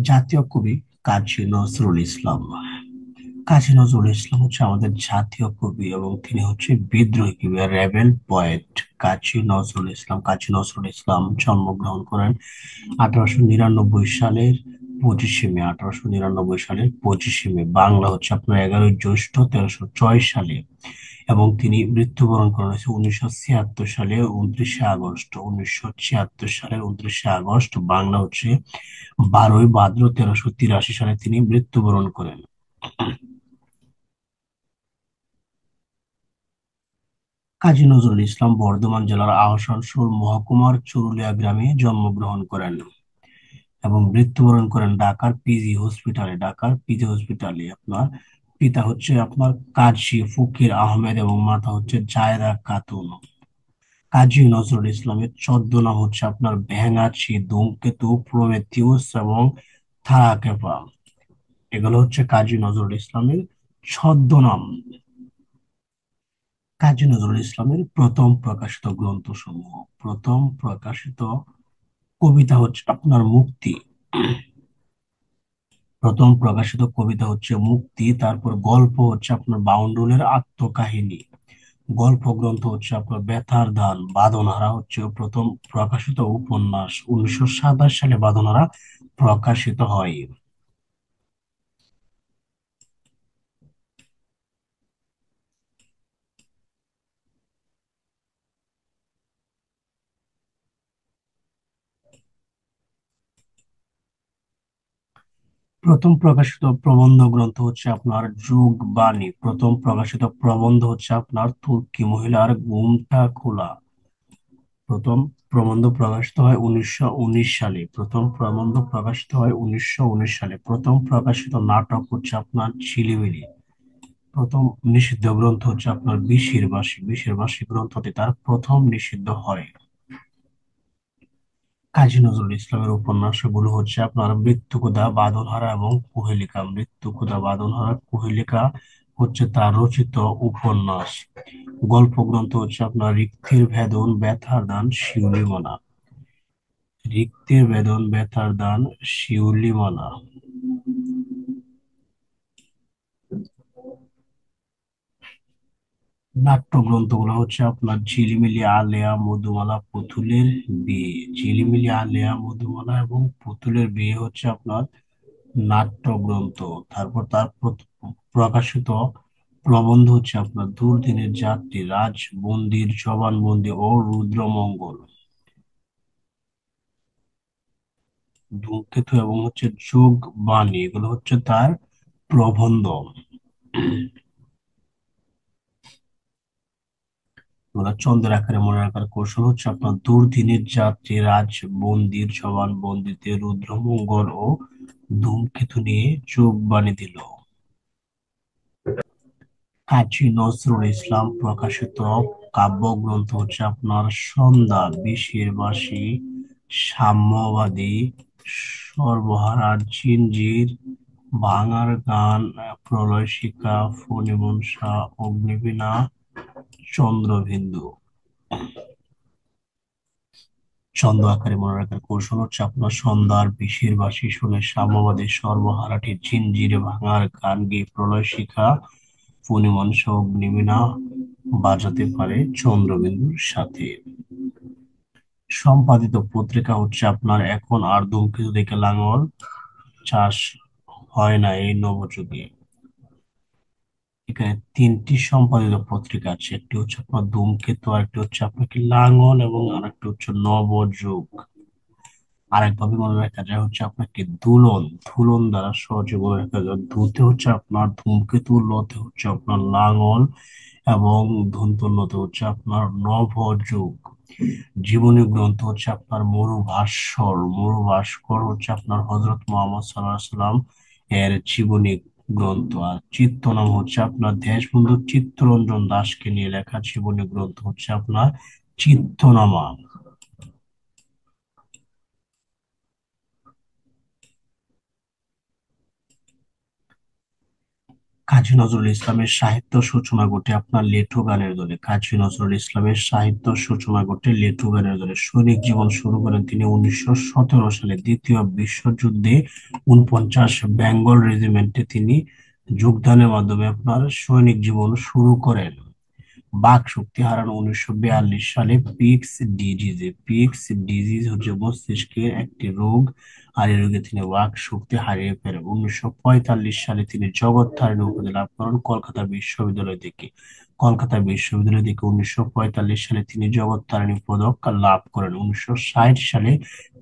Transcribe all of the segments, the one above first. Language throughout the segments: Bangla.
জাতীয় কবি কাজী নজরুল ইসলাম। কাজী নজরুল ইসলাম হচ্ছে আমাদের জাতীয় কবি এবং তিনি হচ্ছে বিদ্রোহী কবি, রেবেল পয়েট। কাজী নজরুল ইসলাম জন্মগ্রহণ করেন 1899 সালের 25শে মে। 1899 সালের 25শে মে, বাংলা হচ্ছে আপনার 11ই জ্যৈষ্ঠ 1306 সালে। এবং তিনি মৃত্যুবরণ করেন হচ্ছে 1976 সালে 29শে আগস্ট। 1976 সালের 29শে আগস্ট, বাংলা হচ্ছে 12ই ভাদ্র 1383 সালে তিনি মৃত্যুবরণ করেন। কাজী নজরুল ইসলাম বর্ধমান জেলার আহসানসোল মহকুমার চুরুলিয়া গ্রামে জন্মগ্রহণ করেন এবং মৃত্যুবরণ করেন ঢাকার পিজি হসপিটালে। আপনার পিতা হচ্ছে আপনার কাজী ফকির আহমেদ এবং মাতা হচ্ছে জায়দা খাতুন। কাজী নজরুল ইসলামের ছদ্মনাম হচ্ছে আপনার ভেঙাচি, ধূমকেতু, প্রমেথিউস এবং থারাকেপা। এগুলো হচ্ছে কাজী নজরুল ইসলামের ছদ্মনাম। কাজী নজরুল ইসলামের প্রথম প্রকাশিত গ্রন্থসমূহ। প্রথম প্রকাশিত কবিতা হচ্ছে আপনার মুক্তি। প্রথম প্রকাশিত কবিতা হচ্ছে মুক্তি। তারপর গল্প হচ্ছে আপনার বাউন্ডুলের আত্মকাহিনী। গল্প গ্রন্থ হচ্ছে আপনার বেতার দান। বাঁধনহারা হচ্ছে প্রথম প্রকাশিত উপন্যাস। 1927 সালে বাঁধনহারা প্রকাশিত হয়। প্রথম প্রকাশিত প্রবন্ধ গ্রন্থ হচ্ছে আপনার যুগবাণী। প্রথম প্রকাশিত প্রবন্ধ হচ্ছে আপনার তুর্কি মহিলার ঘুমটা খোলা। প্রথম প্রবন্ধ প্রকাশিত হয় 1919 সালে। প্রথম প্রকাশিত নাটক হচ্ছে আপনার ঝিলিমিলি। প্রথম নিষিদ্ধ গ্রন্থ হচ্ছে আপনার বিশের বাসী গ্রন্থটি তার প্রথম নিষিদ্ধ হয়। কাজী নজরুল ইসলামের উপন্যাসগুলো হচ্ছে আপনার মৃত্যুকূদা, বাঁধনহারা এবং কুহেলিকা। মৃত্যুকূদা, বাঁধনহারা, কুহেলিকা হচ্ছে তার রচিত উপন্যাস। গল্প গ্রন্থ হচ্ছে আপনার রিক্তির ভেদন, ব্যথার দান, শিউলিমনা। ব্যথার দান, শিউলিমনা। নাট্যগ্রন্থগুলো হচ্ছে আপনার ঝিলিমিলি, আলেয়া, মধুমালা, পুতুলের বিয়ে। ঝিলিমিলি, আলেয়া, মধুমালা এবং পুতুলের বিয়ে হচ্ছে আপনার নাট্যগ্রন্থ। তারপর তার প্রকাশিত প্রবন্ধ হচ্ছে আপনার দুর্দিনের যাত্রী, রাজবন্দির জবানবন্দি ও রুদ্রমঙ্গল। ধূমকেতু এবং হচ্ছে যোগবাণী, এগুলো হচ্ছে তার প্রবন্ধ। ওরা চন্দ্রের আকারে মনে রাখার কৌশল হচ্ছে আপনার দুর্দিনের যাত্রী, রাজবন্দির জবানবন্দিতে রুদ্রমঙ্গল ও ধূমকেতু নিয়ে যোগবাণী দিল। কাজী নজরুল ইসলাম প্রকাশিত কাব্যগ্রন্থ হচ্ছে আপনার সন্ধ্যা, বিশের বাসী, সাম্যবাদী, সর্বহারা, জিঞ্জির, ভাঙার গান, প্রলয় শিখা, ফণিমনসা, অগ্নিবীণা, চন্দ্রবিন্দু। ছন্দ আকারে মনে রাখার কৌশল হচ্ছে আপনার সন্ধ্যার বিশের বাঁশি শুনে সাম্যবাদী, সর্বহারাটি ঝিঞ্জিরে ভাঙার গান গেয়ে প্রলয় শিখা, ফণিমনসা, অগ্নিবীণা বাজাতে পারে চন্দ্রবিন্দুর সাথে। সম্পাদিত পত্রিকা হচ্ছে আপনার এখন আর ধূমকেতু দেখে লাঙল চাষ হয় না এই নবযুগে। এখানে তিনটি সম্পাদিত পত্রিকা আছে, একটি হচ্ছে আপনার ধূমকেতু, আরেকটি হচ্ছে আপনার কি লাঙল, এবং আরেকটি হচ্ছে নবযুগ। আরেকভাবে মনে রাখা যায় হচ্ছে আপনাকে দুলন। দুলন দ্বারা সহজে মনে রাখা যায়। ধুতে হচ্ছে আপনার ধূমকেতু, লতে হচ্ছে আপনার লাঙল এবং ধন্তন্নতে হচ্ছে আপনার নভোযোগ। জীবনী গ্রন্থ হচ্ছে আপনার মরুভাস্কর। মরুভাস্কর হচ্ছে আপনার হযরত মুহাম্মদ সাল্লাল্লাহু আলাইহি সাল্লাম এর জীবনী গ্রন্থ। আর চিত্তনাম হচ্ছে আপনার দেশবন্ধু চিত্তরঞ্জন দাশকে নিয়ে লেখা জীবনী গ্রন্থ হচ্ছে আপনার চিত্তনামা। কাজী নজরুল ইসলামের সাহিত্য সূচনা ঘটে আপনার লেঠু গানের দলে। কাজী নজরুল ইসলামের সাহিত্য সূচনা ঘটে লেঠু গানের দলে। সৈনিক জীবন শুরু করেন তিনি 1917 সালে দ্বিতীয় বিশ্বযুদ্ধে 49 বেঙ্গল রেজিমেন্টে তিনি যোগদানের মাধ্যমে আপনার সৈনিক জীবন শুরু করেন। বাক শক্তি হারান 1942 সালে পিক্স ডিজিজ হচ্ছে মস্তিষ্কের একটি রোগ, আর এই রোগে তিনি বাক শক্তি হারিয়ে ফেলেন। 1945 সালে তিনি জগত্তারিণী উপাধি লাভ করেন কলকাতা বিশ্ববিদ্যালয় থেকে 1945 সালে তিনি জগত্তারিণী পদক লাভ করেন। 1960 সালে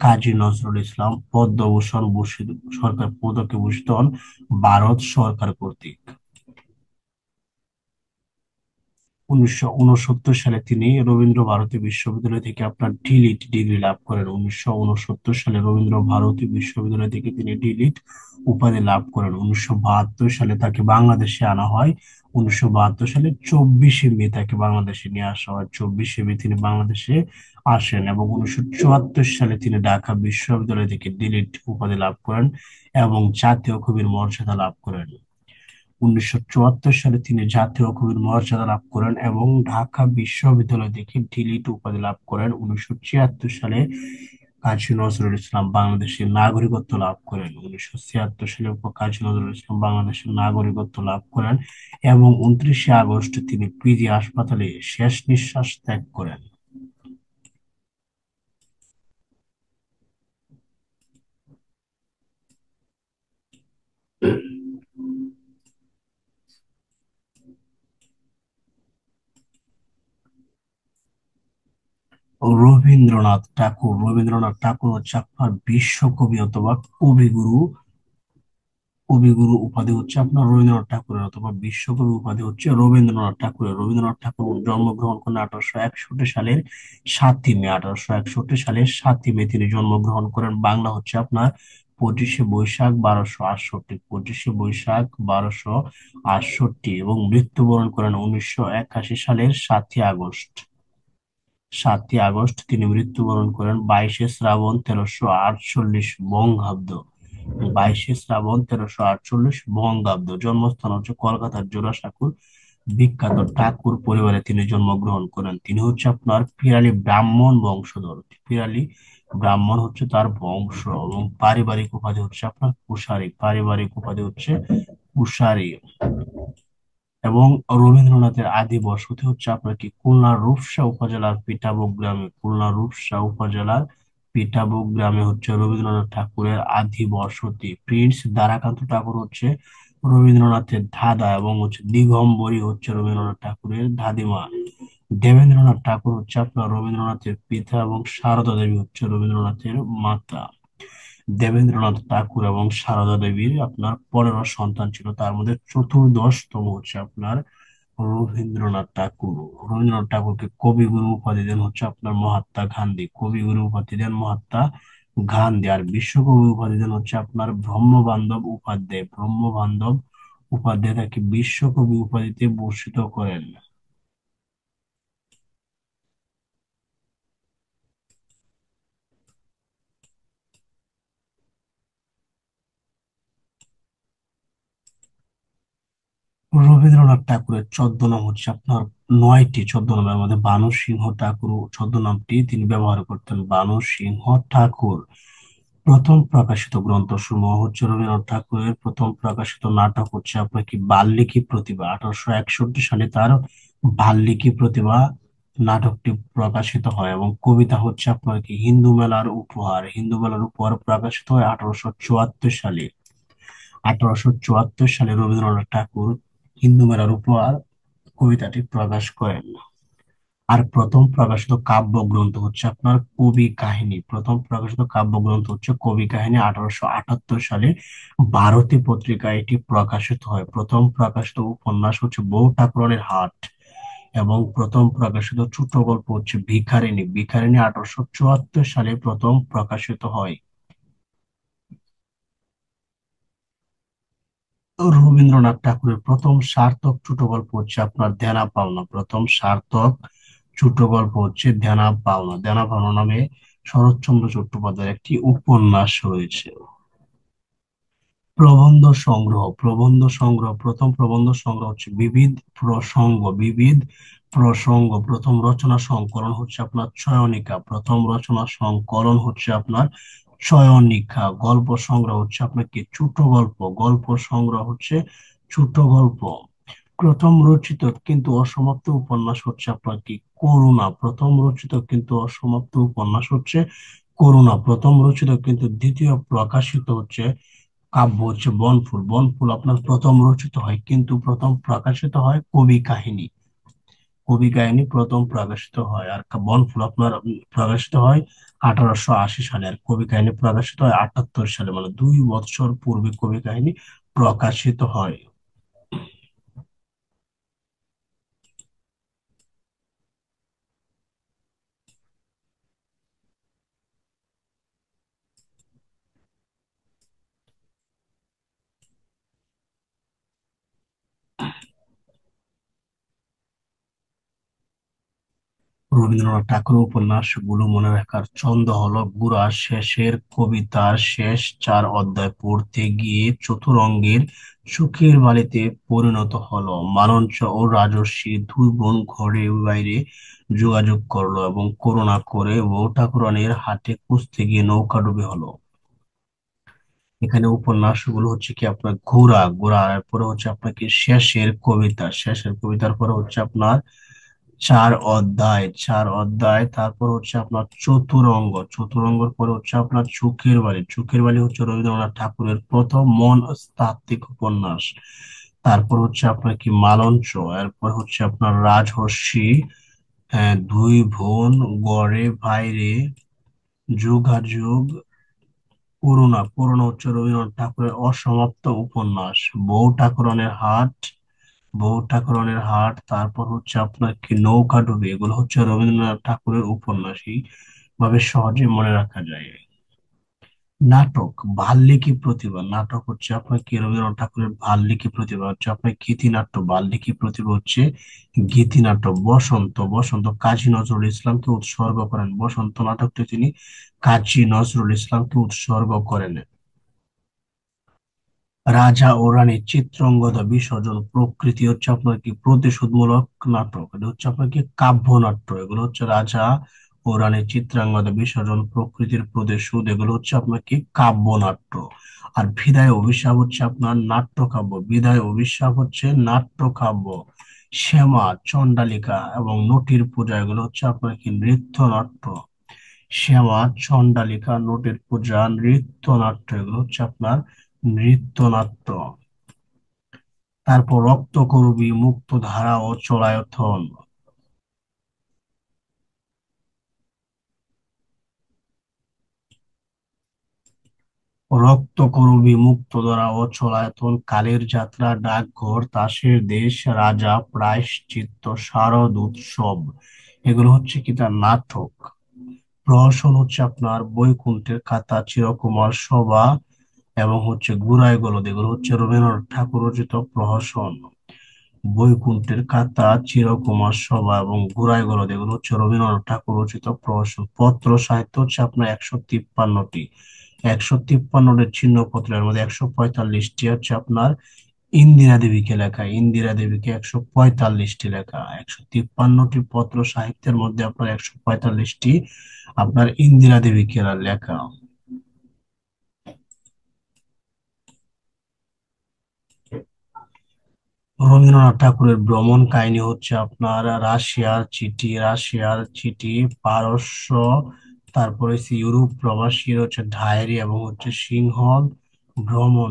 কাজী নজরুল ইসলাম পদ্মভূষণ ভূষিত সরকার পদকে ভূষিত হন ভারত সরকার কর্তৃক। 1969 সালে তিনি রবীন্দ্র ভারতী বিশ্ববিদ্যালয় থেকে আপনার ডিলিট ডিগ্রি লাভ করেন। 1969 সালে রবীন্দ্র ভারতী বিশ্ববিদ্যালয় থেকে তিনি ডিলিট উপাধি লাভ করেন। 1972 সালে তাকে বাংলাদেশে আনা হয়। 1972 সালে 24শে মে তাকে বাংলাদেশে নিয়ে আসা হয়। 24শে মে তিনি বাংলাদেশে আসেন এবং 1974 সালে তিনি ঢাকা বিশ্ববিদ্যালয় থেকে ডিলিট উপাধি লাভ করেন এবং জাতীয় কবির মর্যাদা লাভ করেন। 1974 সালে তিনি জাতীয় কবির মর্যাদা লাভ করেন এবং ঢাকা বিশ্ববিদ্যালয় থেকে ডিলিট উপাধি লাভ করেন। 1976 সালে কাজী নজরুল ইসলাম বাংলাদেশের নাগরিকত্ব লাভ করেন। 1976 সালে কাজী নজরুল ইসলাম বাংলাদেশের নাগরিকত্ব লাভ করেন এবং 29শে আগস্ট তিনি পিজি হাসপাতালে শেষ নিঃশ্বাস ত্যাগ করেন। রবীন্দ্রনাথ ঠাকুর হচ্ছে আপনার বিশ্বকবি অথবা কবিগুরু। কবিগুরু উপাধি হচ্ছে আপনার রবীন্দ্রনাথ ঠাকুরের, অথবা বিশ্বকবি উপাধি হচ্ছে রবীন্দ্রনাথ ঠাকুরের। রবীন্দ্রনাথ ঠাকুর জন্মগ্রহণ করেন 1861 সালের 7ই মে তিনি জন্মগ্রহণ করেন। বাংলা হচ্ছে আপনার 25শে বৈশাখ 1268, 25শে বৈশাখ 1268 এবং মৃত্যুবরণ করেন 1981 সালের 7ই আগস্ট তিনি মৃত্যুবরণ করেন। 22শে শ্রাবণ 1348 বঙ্গাব্দ। 22শে শ্রাবণ 1348 জন্মস্থান হচ্ছে কলকাতার জোড়াসাঁকোর। বিখ্যাত ঠাকুর পরিবারে তিনি জন্মগ্রহণ করেন। তিনি হচ্ছে আপনার পিরালি ব্রাহ্মণ বংশধর। পিরালি ব্রাহ্মণ হচ্ছে তার বংশ এবং পারিবারিক উপাধি হচ্ছে এবং রবীন্দ্রনাথের আদি বসতি হচ্ছে আপনার কি খুলনা রূপসা উপজেলার পিঠাবুক গ্রামে হচ্ছে রবীন্দ্রনাথ ঠাকুরের আদি বসতি। প্রিন্স দ্বারাকান্ত ঠাকুর হচ্ছে রবীন্দ্রনাথের দাদা এবং হচ্ছে দিগম্বরী হচ্ছে রবীন্দ্রনাথ ঠাকুরের দাদিমা। দেবেন্দ্রনাথ ঠাকুর হচ্ছে আপনার রবীন্দ্রনাথের পিতা এবং সারদা দেবী হচ্ছে রবীন্দ্রনাথের মাতা। দেবেন্দ্রনাথ ঠাকুর এবং সারদা দেবীর আপনার 15 সন্তান ছিল, তার মধ্যে চতুর্দশতম হচ্ছে আপনার রবীন্দ্রনাথ ঠাকুর। রবীন্দ্রনাথ ঠাকুরকে কবিগুরু উপাধি দেন হচ্ছে আপনার মহাত্মা গান্ধী। কবিগুরু উপাধি দেন মহাত্মা গান্ধী। আর বিশ্বকবি উপাধি দেন হচ্ছে আপনার ব্রহ্মবান্ধব উপাধ্যায় তাকে বিশ্বকবি উপাধিতে ভূষিত করেন। রবীন্দ্রনাথ ঠাকুরের ছদ্মনাম হচ্ছে আপনার 9টি ছদ্মনামের মধ্যে বানু সিংহ ঠাকুর ছদ্মনামটি তিনি ব্যবহার করতেন। বানু সিংহ ঠাকুর। প্রথম প্রকাশিত গ্রন্থ সমূহ হচ্ছে রবীন্দ্রনাথ ঠাকুরের প্রথম প্রকাশিত নাটক হচ্ছে আপনার কি বাল্মীকি প্রতিভা। 1861 সালে তার বাল্মীকি প্রতিভা নাটকটি প্রকাশিত হয় এবং কবিতা হচ্ছে আপনার কি হিন্দু মেলার উপহার প্রকাশিত হয় 1874 সালে। 1874 সালে রবীন্দ্রনাথ ঠাকুর হিন্দু মেলার উপহার কবিতাটি প্রকাশ করেন। আর প্রথম প্রকাশিত কাব্যগ্রন্থ হচ্ছে 1878 সালে ভারতী পত্রিকায় এটি প্রকাশিত হয়। প্রথম প্রকাশিত উপন্যাস হচ্ছে বউ ঠাকুরানীর হাট এবং প্রথম প্রকাশিত ছোট গল্প হচ্ছে ভিখারিণী। ভিখারিণী 1874 সালে প্রথম প্রকাশিত হয়। রবীন্দ্রনাথ ঠাকুরের প্রথম সার্থক ছোট গল্প হচ্ছে আপনার দেনা পাওনা। প্রথম সার্থক ছোট গল্প হচ্ছে দেনা পাওনা। দেনা পাওনা নামে শরৎচন্দ্র চট্টোপাধ্যায়ের একটি উপন্যাস রয়েছে। প্রবন্ধ সংগ্রহ প্রথম প্রবন্ধ সংগ্রহ হচ্ছে বিবিধ প্রসঙ্গ। প্রথম রচনা সংকলন হচ্ছে আপনার চয়নিকা। প্রথম রচনা সংকলন হচ্ছে আপনার চয়নিকা। গল্প সংগ্রহ হচ্ছে আপনার কি ছোট গল্প। গল্প সংগ্রহ হচ্ছে ছোট গল্প। প্রথম রচিত কিন্তু অসমাপ্ত উপন্যাস হচ্ছে আপনার কি করুণা। প্রথম রচিত কিন্তু অসমাপ্ত উপন্যাস হচ্ছে করুণা। প্রথম রচিত কিন্তু দ্বিতীয় প্রকাশিত হচ্ছে কাব্য হচ্ছে বনফুল। বনফুল আপনার প্রথম রচিত হয় কিন্তু প্রথম প্রকাশিত হয় কবি কাহিনী। কবি কাহিনী প্রথম প্রকাশিত হয়। আর বনফুল আপনার প্রকাশিত হয় 1880 সালে। আর কবি কাহিনী প্রকাশিত হয় 78 সালে, মানে 2 বছর পূর্বে কবি কাহিনী প্রকাশিত হয়। রবীন্দ্রনাথ ঠাকুরের উপন্যাসগুলো মনে রাখার ছন্দ হলো: গুড়া শেষের কবিতার শেষ 4 অধ্যায় পড়তে গিয়ে চতুরঙ্গের চোখের বালিতে পরিণত হলো। মালঞ্চ ও রাজর্ষি দুই বোন ঘরে বাইরে যোগাযোগ করলো এবং করুণা করে বউ ঠাকুরানীর হাটে খুঁজতে গিয়ে নৌকাডুবি হলো। এখানে উপন্যাসগুলো হচ্ছে কি আপনার ঘোড়া পরে হচ্ছে আপনার কি শেষের কবিতার পরে হচ্ছে আপনার 4 অধ্যায়, তারপর হচ্ছে আপনার চতুরঙ্গর পরে হচ্ছে আপনার চোখের বালি হচ্ছে রবীন্দ্রনাথ ঠাকুরের প্রথম মন তাত্ত্বিক উপন্যাস। তারপর হচ্ছে আপনার কি মালঞ্চ, এরপর হচ্ছে আপনার রাজহর্ষি, দুই বোন গড়ে বাইরে যোগাযোগ, করুণা হচ্ছে রবীন্দ্রনাথ ঠাকুরের অসমাপ্ত উপন্যাস। বউ ঠাকুরানের হাট বউ ঠাকুরানের হাট, তারপর হচ্ছে আপনার কি নৌকাডুবি, এগুলো হচ্ছে রবীন্দ্রনাথ ঠাকুরের উপন্যাস। এইভাবে সহজে মনে রাখা যায়। নাটক বাল্মীকি প্রতিভা। নাটক হচ্ছে আপনার কি রবীন্দ্রনাথ ঠাকুরের বাল্মীকি প্রতিভা হচ্ছে আপনার গীতিনাট্য। বাল্মীকি প্রতিভা হচ্ছে গীতিনাট্য। বসন্ত কাজী নজরুল ইসলামকে উৎসর্গ করেন। বসন্ত নাটকটি তিনি কাজী নজরুল ইসলামকে উৎসর্গ করেন। রাজা ও রানী চিত্রাঙ্গদা বিসর্জন প্রকৃতি হচ্ছে আপনার কি প্রতিশোধমূলক নাটক। এটা হচ্ছে আপনার কি কাব্যনাট্য। এগুলো হচ্ছে রাজা ও রানী চিত্রাঙ্গদা বিসর্জন প্রকৃতির প্রতিশোধ, এগুলো হচ্ছে আপনার কি কাব্যনাট্য। আর বিদায় অভিশাপ হচ্ছে নাট্যকাব্য। শ্যামা চণ্ডালিকা এবং নটির পূজা, এগুলো হচ্ছে আপনার কি নৃত্যনাট্য। শ্যামা চণ্ডালিকা, নটির পূজা, নৃত্যনাট্য, এগুলো হচ্ছে আপনার নৃত্যনাট্য। তারপর রক্তকরবী, মুক্তধারা ও চলায়থন। রক্তকরবী, মুক্তধারা ও চলায়থন, কালের যাত্রা, ডাকঘর, তাসের দেশ, রাজা, প্রায়শ্চিত্ত, শারদ উৎসব, এগুলো হচ্ছে কি তার নাটক। প্রহসন হচ্ছে আপনার বৈকুণ্ঠের খাতা, চিরকুমার সভা এবং হচ্ছে গুড়াই গোলদ, এগুলো হচ্ছে রবীন্দ্রনাথ ঠাকুর রচিত প্রহসন। বৈকুণ্ঠের খাতা, চিরকুমার সভা এবং গুড়াই গোলদ, এগুলো হচ্ছে রবীন্দ্রনাথ ঠাকুর রচিত প্রহসন। পত্র সাহিত্য হচ্ছে আপনার 153টি। 153টি ছিন্নপত্রের মধ্যে 145টি হচ্ছে আপনার ইন্দিরা দেবীকে লেখা। ইন্দিরা দেবীকে 145টি লেখা। 153টি পত্র সাহিত্যের মধ্যে আপনার 145টি আপনার ইন্দিরা দেবীকে লেখা। রবীন্দ্রনাথ ঠাকুরের ভ্রমণ কাহিনী হচ্ছে আপনার রাশিয়ার চিঠি, পারস্য, তারপরে হচ্ছে ইউরোপ প্রবাসীর হচ্ছে ডায়েরি এবং হচ্ছে সিংহল ভ্রমণ।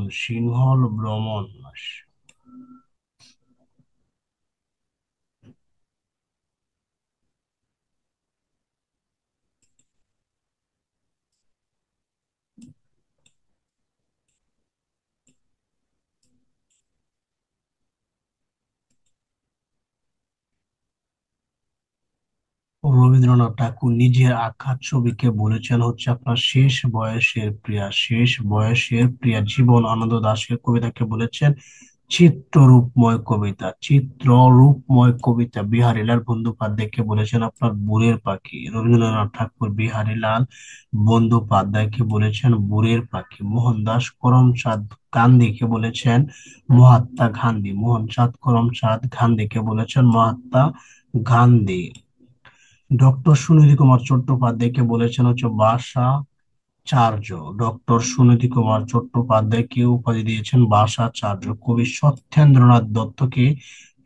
রবীন্দ্রনাথ ঠাকুর নিজের আঁকা ছবিকে বলেছেন হচ্ছে আপনার শেষ বয়সের প্রিয়া। জীবন আনন্দ দাশের কবিতাকে বলেছেন চিত্ররূপময় কবিতা, চিত্ররূপময় কবিতা বিহারীলাল বন্দ্যোপাধ্যায়কে বলেছেন আপনার বুড়ের পাখি। রবীন্দ্রনাথ ঠাকুর বিহারীলাল বন্দ্যোপাধ্যায়কে বলেছেন বুড়ের পাখি। মোহনদাস করমচাঁদ গান্ধীকে বলেছেন মহাত্মা গান্ধী। মোহনচাঁদ করমচাঁদ গান্ধীকে বলেছেন মহাত্মা গান্ধী। ডক্টর সুনীতি কুমার চট্টোপাধ্যায়কে বলেছেন হচ্ছে ভাষাচার্য। ডক্টর সুনীতি কুমার চট্টোপাধ্যায়কে উপাধি দিয়েছেন ভাষাচার্য। কবি সত্যেন্দ্রনাথ দত্তকে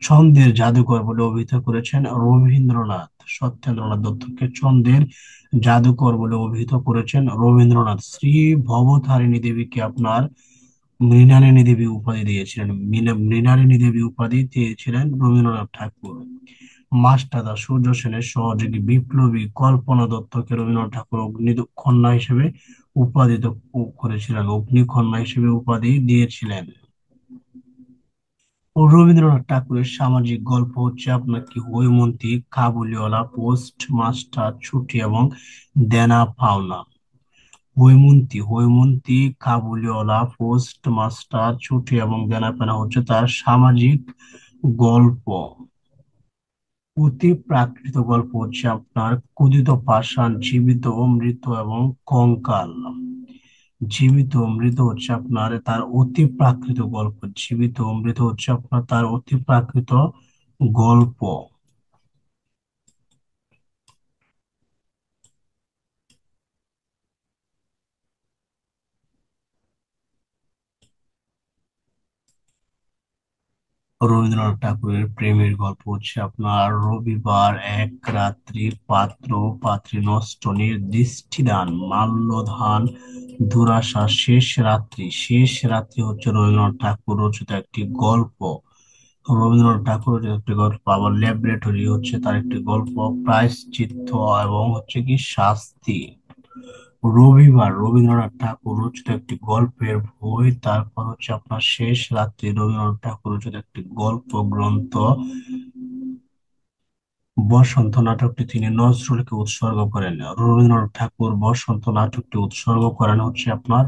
ছন্দের জাদুকর বলে অভিহিত করেছেন রবীন্দ্রনাথ। সত্যেন্দ্রনাথ দত্তকে ছন্দের জাদুকর বলে অভিহিত করেছেন রবীন্দ্রনাথ। শ্রী ভবতারিণী দেবীকে আপনার মৃণালিনী দেবী উপাধি দিয়েছিলেন, মৃণালিনী দেবী উপাধি দিয়েছিলেন রবীন্দ্রনাথ ঠাকুর। মাস্টারদা সূর্য সেনের সহযোগী বিপ্লবী কল্পনা দত্তকে রবীন্দ্রনাথ ঠাকুর অগ্নিকন্যা হিসেবে উপাধিত করেছিলেন, অগ্নিকন্যা হিসেবে উপাধি দিয়েছিলেন। ও রবীন্দ্রনাথ ঠাকুরের সামাজিক গল্প হচ্ছে আপনার কি হৈমন্তী, কাবুলিওয়ালা, পোস্ট মাস্টার, ছুটি এবং দেনা পাওনা। হৈমন্তী কাবুলিওয়ালা, পোস্ট মাস্টার, ছুটি এবং দেনা পাওনা হচ্ছে তার সামাজিক গল্প। অতি প্রাকৃত গল্প হচ্ছে আপনার ক্ষুদিত পাষাণ, জীবিত ও মৃত এবং কঙ্কাল। জীবিত ও মৃত হচ্ছে আপনার তার অতি প্রাকৃত গল্প। জীবিত ও মৃত হচ্ছে আপনার তার অতি প্রাকৃত গল্প। রবীন্দ্রনাথ ঠাকুরের প্রেমের গল্প হচ্ছে আপনার রবিবার, এক রাত্রি, পাত্র পাত্রী নষ্ট, নির্দৃষ্টিদান, মাল্যদান, দুরাশা, শেষ রাত্রি। শেষ রাত্রি হচ্ছে রবীন্দ্রনাথ ঠাকুর রচিত একটি গল্প। রবীন্দ্রনাথ ঠাকুর রচিত একটি গল্প। আবার ল্যাবরেটরি হচ্ছে তার একটি গল্প। প্রায়শ্চিত্ত এবং হচ্ছে কি শাস্তি। রবিবার রবীন্দ্রনাথ ঠাকুর রচিত একটি গল্পের বই। তারপর হচ্ছে আপনার শেষ রাত্রি রবীন্দ্রনাথ ঠাকুর রচিত একটি গল্প গ্রন্থ। বসন্ত নাটকটি তিনি নজরুলকে উৎসর্গ করেন। রবীন্দ্রনাথ ঠাকুর বসন্ত নাটকটি উৎসর্গ করেন হচ্ছে আপনার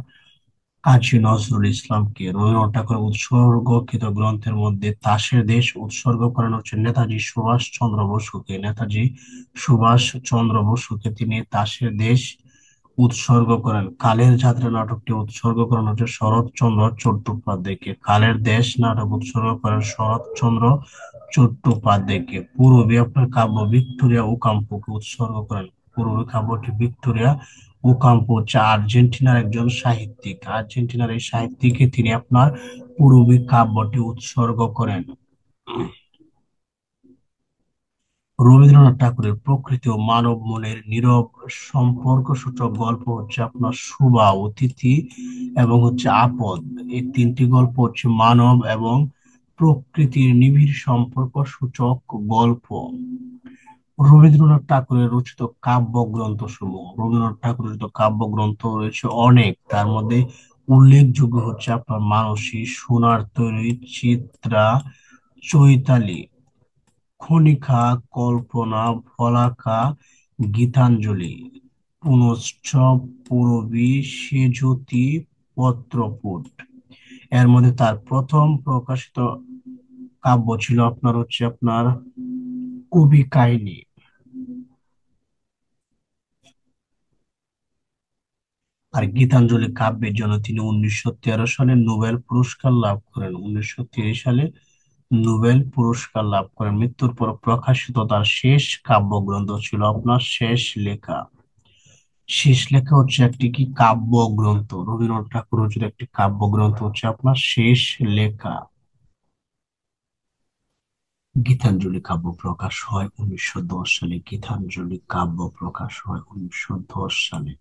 কাজী নজরুল ইসলামকে। রবীন্দ্রনাথ ঠাকুরের উৎসর্গকৃত গ্রন্থের মধ্যে তাসের দেশ উৎসর্গ করেন হচ্ছে নেতাজি সুভাষ চন্দ্র বসুকে। নেতাজি সুভাষ চন্দ্র বসুকে তিনি তাসের দেশ উৎসর্গ করেন। কালের যাত্রা নাটকটি উৎসর্গ করেন হচ্ছে শরৎচন্দ্র চট্টোপাধ্যায়কে। কালের দেশ নাটক উৎসর্গ করেন শরৎচন্দ্র চট্টোপাধ্যায়কে। পূরবী আপনার কাব্য ভিক্টোরিয়া ওকাম্পোকে উৎসর্গ করেন। পূরবী কাব্যটি ভিক্টোরিয়া ওকাম্পো হচ্ছে আর্জেন্টিনার একজন সাহিত্যিক। আর্জেন্টিনার এই সাহিত্যিককে তিনি আপনার পূরবী কাব্যটি উৎসর্গ করেন। রবীন্দ্রনাথ ঠাকুরের প্রকৃতি ও মানব মনের নীরব সম্পর্ক সূচক গল্প হচ্ছে আপনার সুবা, অতিথি এবং হচ্ছে আপদ। এই তিনটি গল্প হচ্ছে মানব এবং প্রকৃতির নিবিড় সম্পর্ক সূচক গল্প। রবীন্দ্রনাথ ঠাকুরের রচিত কাব্যগ্রন্থ সমূহ। রবীন্দ্রনাথ ঠাকুরের রচিত কাব্যগ্রন্থ রয়েছে অনেক, তার মধ্যে উল্লেখযোগ্য হচ্ছে আপনার মানসী, সোনার তরী, চিত্রা, চৈতালি, খনিকা, কল্পনা, ফলাকা, গীতাঞ্জলি, পুনশ্চ, পূরবী, সেজুতি, পত্রপুট। এর মধ্যে তার প্রথম প্রকাশিত কাব্য ছিল আপনার হচ্ছে আপনার কবি কাহিনী। আর গীতাঞ্জলি কাব্যের জন্য তিনি 1913 সালে নোবেল পুরস্কার লাভ করেন। 1930 সালে নোবেল পুরস্কার লাভ করেন। মৃত্যুর পর প্রকাশিত তার শেষ কাব্যগ্রন্থ ছিল আপনার শেষ লেখা। শেষ লেখা হচ্ছে একটি কি কাব্যগ্রন্থ। রবীন্দ্রনাথ ঠাকুর রচিত একটি কাব্যগ্রন্থ হচ্ছে আপনার শেষ লেখা। গীতাঞ্জলি কাব্য প্রকাশ হয় 1910 সালে। গীতাঞ্জলি কাব্য প্রকাশ হয় 1910 সালে।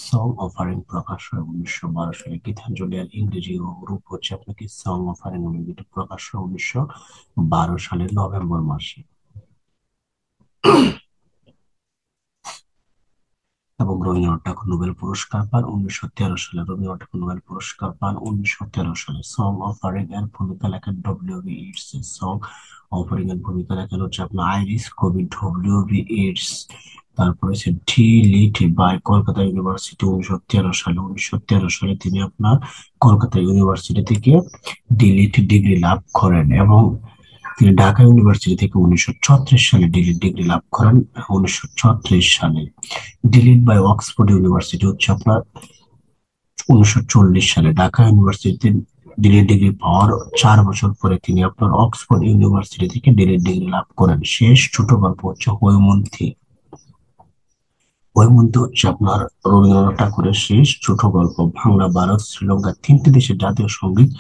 সং অফারিং প্রকাশ হয় 1912 সালে। গীতাঞ্জলি আর ইংরেজি রূপ হচ্ছে আপনাকে সং অফারিং, যেটা প্রকাশ হয় 1912 সালের নভেম্বর মাসে। এবং রবীন্দ্রনাথ ঠাকুর নোবেল পুরস্কার পান 1913 সালে। রবীন্দ্রনাথ ঠাকুর নোবেল পুরস্কার পান 1913 সালে। সং অফারিং এর ভূমিকা লেখেন W B Yeats. Song offering এর ভূমিকা লেখেন হচ্ছে আপনার আইরিশ কবি ডব্লিউ বি ইটস। তারপরে সে ডি.লিট বাই কলকাতা ইউনিভার্সিটি 1913 সালে। 1913 সালে তিনি আপনার কলকাতা ইউনিভার্সিটি থেকে ডি.লিট ডিগ্রি লাভ করেন এবং তিনি ঢাকা ইউনিভার্সিটি থেকে 1936 সালে ডি.লিট ডিগ্রি লাভ করেন। 1936 সালে ডি.লিট বাই অক্সফোর্ড ইউনিভার্সিটি হচ্ছে আপনার 1940 সালে ঢাকা ইউনিভার্সিটিতে ডি.লিট ডিগ্রি পাওয়ার 4 বছর পরে তিনি আপনার অক্সফোর্ড ইউনিভার্সিটি থেকে ডি.লিট ডিগ্রি লাভ করেন। শেষ ছোট গল্প হচ্ছে হৈমন্তী। হৈমন্তী হচ্ছে আপনার রবীন্দ্রনাথ ঠাকুরের শেষ ছোট গল্প। বাংলা, ভারত, শ্রীলঙ্কা তিনটি দেশের জাতীয় সঙ্গীত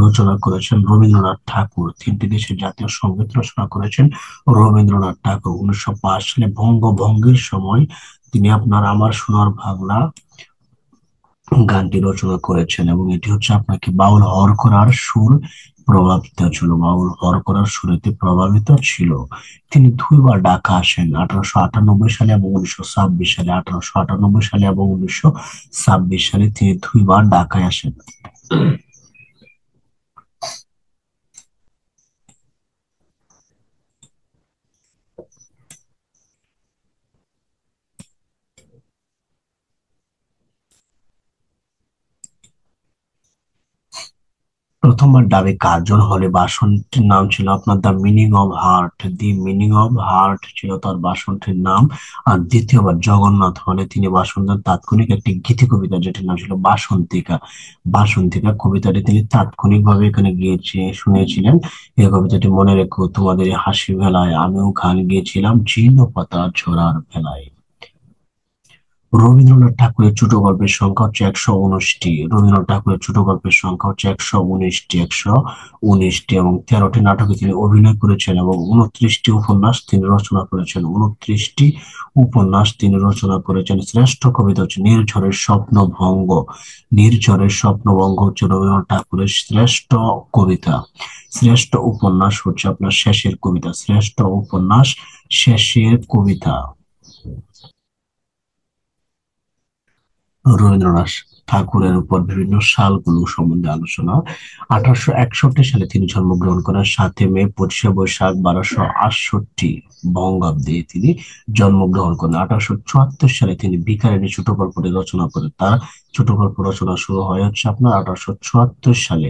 রচনা করেছেন রবীন্দ্রনাথ ঠাকুর। তিনটি দেশের জাতীয় সঙ্গীত রচনা করেছেন রবীন্দ্রনাথ ঠাকুর। 1905 সালে বঙ্গভঙ্গের সময় তিনি আপনার আমার সোনার বাংলা গানটি রচনা করেছেন এবং এটি হচ্ছে আপনাকে বাউল হরকরার সুর প্রভাবিত ছিল, বাউল হরকরার সুরেতে প্রভাবিত ছিল। তিনি দুইবার ঢাকা আসেন, 1898 সালে এবং 1926 সালে। 1898 সালে এবং 1926 সালে তিনি দুইবার ঢাকায় আসেন। প্রথমবার ডাবে কার্জন হলে বাসনটির নাম ছিল আপনার the meaning of heart. The meaning of heart ছিল তার বাসনটির নাম। আর দ্বিতীয়বার জগন্নাথ হলে তিনি বাসন দেন তাৎক্ষণিক একটি গীতি কবিতা, যেটির নাম ছিল বাসন্তিকা। বাসন্তিকা কবিতাটি তিনি তাৎক্ষণিকভাবে এখানে গিয়েছে শুনেছিলেন। এই কবিতাটি মনে রেখো, তোমাদের এই হাসি ভেলায় আমিও গান গিয়েছিলাম জীর্ণ পাতা ঝরার বেলায়। রবীন্দ্রনাথ ঠাকুরের ছোট গল্পের সংখ্যা হচ্ছে 119টি। রবীন্দ্রনাথ ঠাকুরের ছোট গল্পের সংখ্যা হচ্ছে 119টি এবং 13টি নাটকে তিনি অভিনয় করেছেন এবং 29টি উপন্যাস তিনি রচনা করেছেন। 29টি উপন্যাস তিনি রচনা করেছেন। শ্রেষ্ঠ কবিতা হচ্ছে নির্ঝরের স্বপ্নভঙ্গ। নির্ঝরের স্বপ্নভঙ্গ হচ্ছে রবীন্দ্রনাথ ঠাকুরের শ্রেষ্ঠ কবিতা। শ্রেষ্ঠ উপন্যাস হচ্ছে আপনার শেষের কবিতা। শ্রেষ্ঠ উপন্যাস শেষের কবিতা। রবীন্দ্রনাথ ঠাকুরের উপর বিভিন্ন সালগুলো সম্বন্ধে আলোচনা। 1861 সালে তিনি জন্মগ্রহণ করেন 7 মে, 25শে বৈশাখ 1268 বঙ্গাব্দে তিনি জন্মগ্রহণ করেন। 1874 সালে তিনি ভিখারিণী ছোট গল্পটি রচনা করেন। তার ছোট গল্প রচনা শুরু হয় হচ্ছে আপনার 1874 সালে।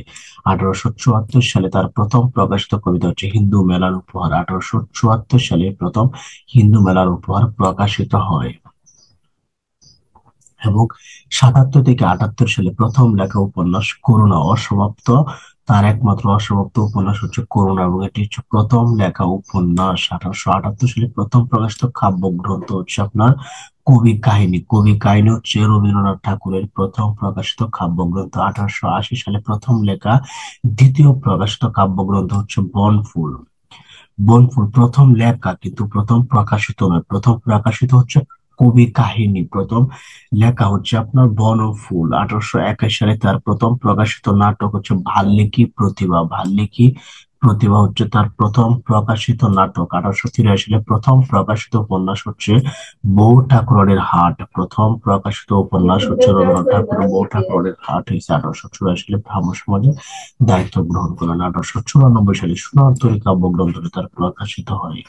1874 সালে তার প্রথম প্রকাশিত কবিতা হচ্ছে হিন্দু মেলার উপহার। 1874 সালে প্রথম হিন্দু মেলার উপহার প্রকাশিত হয় এবং 77 থেকে 78 সালে প্রথম লেখা উপন্যাস করুণা অসমাপ্ত। তার একমাত্র অসমাপ্ত উপন্যাস হচ্ছে করুণা এবং এটি হচ্ছে প্রথম লেখা উপন্যাস। 1878 সালে প্রথম প্রকাশিত কাব্যগ্রন্থ হচ্ছে আপনার কবি কাহিনী। কবি কাহিনী হচ্ছে রবীন্দ্রনাথ ঠাকুরের প্রথম প্রকাশিত কাব্যগ্রন্থ। 1880 সালে প্রথম লেখা দ্বিতীয় প্রকাশিত কাব্যগ্রন্থ হচ্ছে বনফুল। বনফুল প্রথম লেখা কিন্তু প্রথম প্রকাশিত নয়। প্রথম প্রকাশিত হচ্ছে কবি কাহিনী, প্রথম লেখা হচ্ছে আপনার বনফুল। 1881 সালে তার প্রথম প্রকাশিত নাটক হচ্ছে ভাল্লিকি প্রতিভা। ভাল্লিকি প্রতিভা হচ্ছে তার প্রথম প্রকাশিত নাটক। 1883 সালে প্রথম প্রকাশিত উপন্যাস হচ্ছে বউ ঠাকুরনের হাট। প্রথম প্রকাশিত উপন্যাস হচ্ছে রবীন্দ্রনাথ ঠাকুরের বউ ঠাকুরনের হাট হয়েছে 1884 সালে ব্রাহ্ম সমাজে দায়িত্ব গ্রহণ করেন। 1894 সালে সোনার তরী কাব্যগ্রন্থটি তার প্রকাশিত হয়।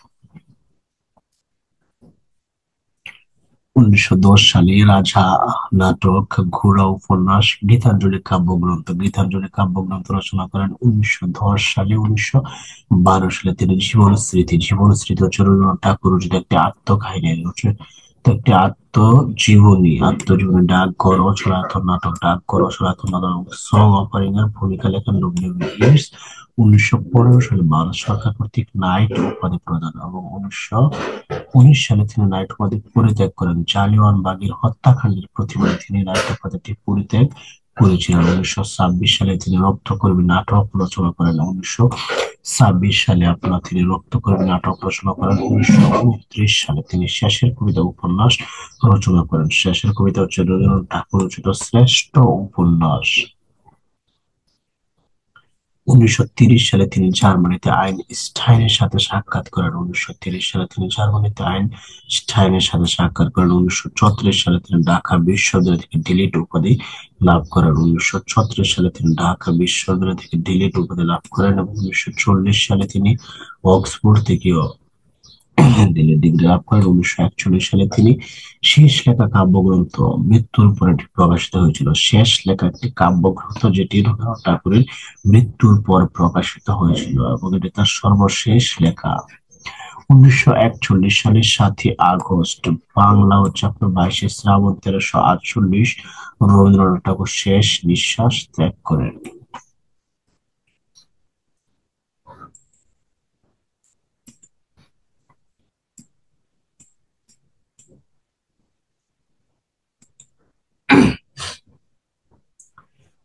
1910 সালে রাজা নাটক, ঘোড়া উপন্যাস, গীতাঞ্জলি কাব্যগ্রন্থ। গীতাঞ্জলি কাব্যগ্রন্থ রচনা করেন 1910 সালে। 1912 সালে তিনি জীবন স্মৃতি। জীবন স্মৃতি হচ্ছে রবীন্দ্রনাথ ঠাকুর রচিত একটি আত্মকাহিনী, হচ্ছে তো একটি আত্মজীবনী। আত্মজীবনী ডাকঘর অচলায়তন নাটক। ডাকঘর অচলায়তন নাটক সং অফারিং এর ভূমিকা লেখেন ডব্লিউ বি ইয়েটস। 1915 সালে ভারত সরকার কর্তৃক নাইট উপাধি প্রদান এবং 1919 সালে তিনি নাইট উপাধি পরিত্যাগ করেন। জালিয়ানবাগের হত্যাকাণ্ডের প্রতিবাদে তিনি নাইট উপাধিটি পরিত্যাগ করেছিলেন। 1926 সালে তিনি রক্তকর্মী নাটক রচনা করেন। 1926 সালে আপনার তিনি রক্তকর্মী নাটক রচনা করেন। 1929 সালে তিনি শেষের কবিতা উপন্যাস রচনা করেন। শেষের কবিতা হচ্ছে রবীন্দ্রনাথ ঠাকুর রচিত শ্রেষ্ঠ উপন্যাস। 1930 সালে তিনি জার্মানিতে আইনস্টাইনের সাথে সাক্ষাৎ করেন। 1930 সালে তিনি জার্মানিতে আইনস্টাইনের সাথে সাক্ষাৎ করেন। 1934 সালে তিনি ঢাকা বিশ্ববিদ্যালয় থেকে ডি.লিট উপাধি লাভ করেন। 1934 সালে তিনি ঢাকা বিশ্ববিদ্যালয় থেকে ডি.লিট উপাধি লাভ করেন এবং 1940 সালে তিনি অক্সফোর্ড থেকে দিলে ডিগ্রি লাভ করেন। 1941 সালে তিনি শেষ লেখা কাব্যগ্রন্থ মৃত্যুর পর এটি প্রকাশিত হয়েছিল। শেষ লেখা একটি কাব্যগ্রন্থ যেটি রবীন্দ্রনাথ ঠাকুরের মৃত্যুর পর প্রকাশিত হয়েছিল এবং এটি তার সর্বশেষ লেখা। 1941 সালের 7ই আগস্ট বাংলা উদযাপন 22শে শ্রাবণ 1348 রবীন্দ্রনাথ ঠাকুর শেষ নিঃশ্বাস ত্যাগ করেন।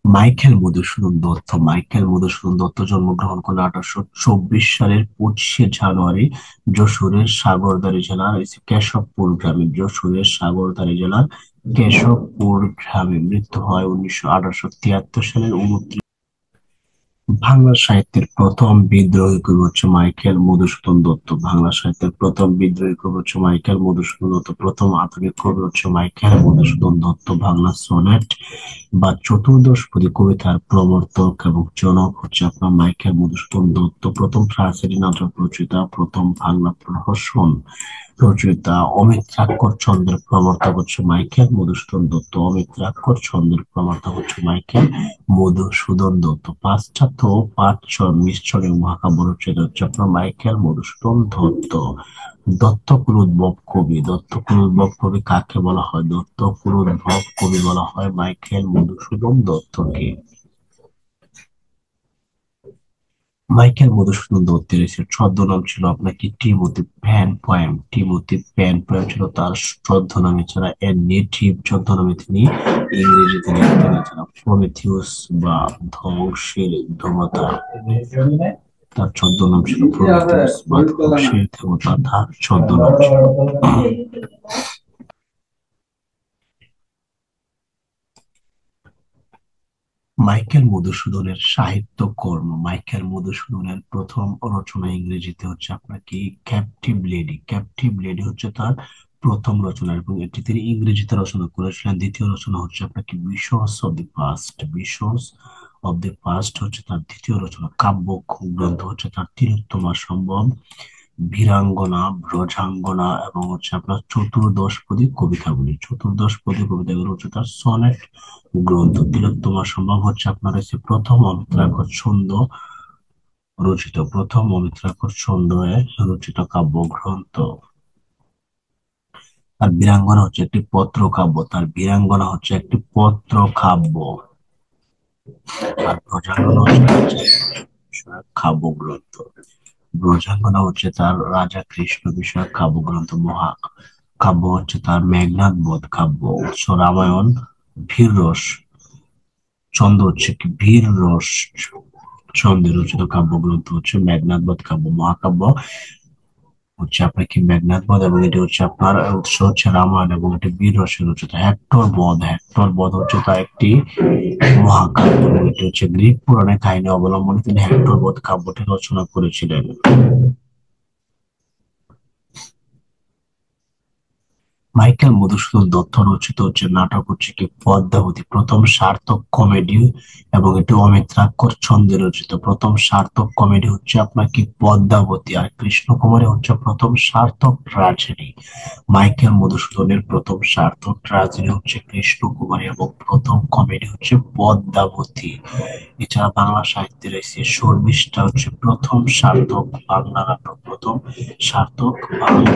মাইকেল মধুসূদন দত্ত জন্মগ্রহণ করেন 1824 সালের 25শে জানুয়ারি যশোরের সাগরদাঁড়ি জেলার কেশবপুর গ্রামে। মৃত্যু হয় 1873 সালের 29। বাংলা সাহিত্যের প্রথম বিদ্রোহী কবি হচ্ছে মাইকেল মধুসূদন দত্ত। বাংলা সাহিত্যের প্রথম বিদ্রোহী কবি হচ্ছে মাইকেল মধুসূদন দত্ত। প্রথম আধুনিক কবি হচ্ছে মাইকেল মধুসূদন দত্ত। বাংলা সনেট বা চতুর্দশপদী কবিতার প্রবর্তক এবং জনক হচ্ছে আপনার মাইকেল মধুসূদন দত্ত। প্রথম ট্রাজেডি নাটক রচয়িতা, প্রথম বাংলা প্রহসন রচয়িতা, অমিত্রাক্ষর ছন্দের প্রবর্তক হচ্ছে মাইকেল মধুসূদন দত্ত। অমিত্রাক্ষর ছন্দের প্রবর্তক হচ্ছে মাইকেল মধুসূদন দত্ত। পাশ্চাত্য ও প্রাচ্য মিশ্রণে মহাকাব্য রচয়িতা হচ্ছে আপনার মাইকেল মধুসূদন দত্ত। দত্তকুলোদ্ভব কবি কাকে বলা হয়? দত্তকুলোদ্ভব কবি বলা হয় মাইকেল মধুসূদন দত্তকে। মাইকেল মধুসূদন দত্তের এসে ছদ্মনাম ছিল আপনার কি Timothy van poem. Timothy van poem ছিল তার ছদ্মনাম। এছাড়া এর নেটিভ ছদ্মনামে তিনি ইংরেজিতে লিখতেন। এছাড়া প্রমিথিউস বা ধ্বংসের দেবতা, তার ছদ্মনাম ছিল প্রমিথিউস বা ধ্বংসের দেবতা, তার ছদ্মনাম ছিল। মাইকেল মধুসূদনের প্রথম রচনা ইংরেজিতে হচ্ছে আপনার কি ক্যাপটিভ লেডি। ক্যাপটিভ লেডি হচ্ছে তার প্রথম রচনা এবং এটি তিনি ইংরেজিতে রচনা করেছিলেন। দ্বিতীয় রচনা হচ্ছে আপনার কি বিশস অব দি পাস্ট হচ্ছে তার দ্বিতীয় রচনা। কাব্য গ্রন্থ হচ্ছে তার তিলোত্তমা সম্ভব, বীরাঙ্গনা, ব্রজাঙ্গনা এবং হচ্ছে আপনার চতুর্দশপদী কবিতাগুলি। চতুর্দশপদী কবিতাগুলো হচ্ছে তার সনেট গ্রন্থ। তিলোত্তমা সম্ভব হচ্ছে আপনার হচ্ছে প্রথম অমিত্রাক্ষর ছন্দে রচিত কাব্যগ্রন্থ। তার বীরাঙ্গনা হচ্ছে একটি পত্র কাব্য। আর ব্রজাঙ্গনা হচ্ছে বিষয়ক কাব্যগ্রন্থ। ব্রজাঙ্গনা হচ্ছে তার রাজা কৃষ্ণ বিষয়ক কাব্যগ্রন্থ। মহাকাব্য হচ্ছে তার মেঘনাদ বধ কাব্য। উৎস রামায়ণ। ভীর রস ভীর রস ছন্দে রচিত কাব্যগ্রন্থ হচ্ছে মেঘনাদ বধ কাব্য। মহাকাব্য হচ্ছে আপনার কি মেঘনাদ বধ এবং এটি হচ্ছে আপনার উৎস হচ্ছে রামায়ণ এবং এটি বীর রসে রচিত। হেক্টর বধ হচ্ছে তার একটি মহাকাব্য এবং এটি হচ্ছে গ্রিক পুরাণের কাহিনী অবলম্বনে তিনি হেক্টর বধ কাব্যটি রচনা করেছিলেন। মাইকেল মধুসূদন দত্ত রচিত হচ্ছে নাটক হচ্ছে কি পদ্মাবতী, প্রথম সার্থক কমেডি এবং এটি অমিত্রাক্ষর ছন্দে রচিত। প্রথম সার্থক কমেডি হচ্ছে আপনার কি পদ্মাবতী, আর কৃষ্ণকুমারী হচ্ছে প্রথম সার্থক ট্রাজেডি। মাইকেল মধুসূদনের প্রথম সার্থক ট্রাজেডি হচ্ছে কৃষ্ণকুমারী এবং প্রথম কমেডি হচ্ছে পদ্মাবতী। এছাড়া বাংলা সাহিত্যের এসে শর্মিষ্ঠা হচ্ছে প্রথম সার্থক বাংলা নাটক। প্রথম সার্থক বাংলা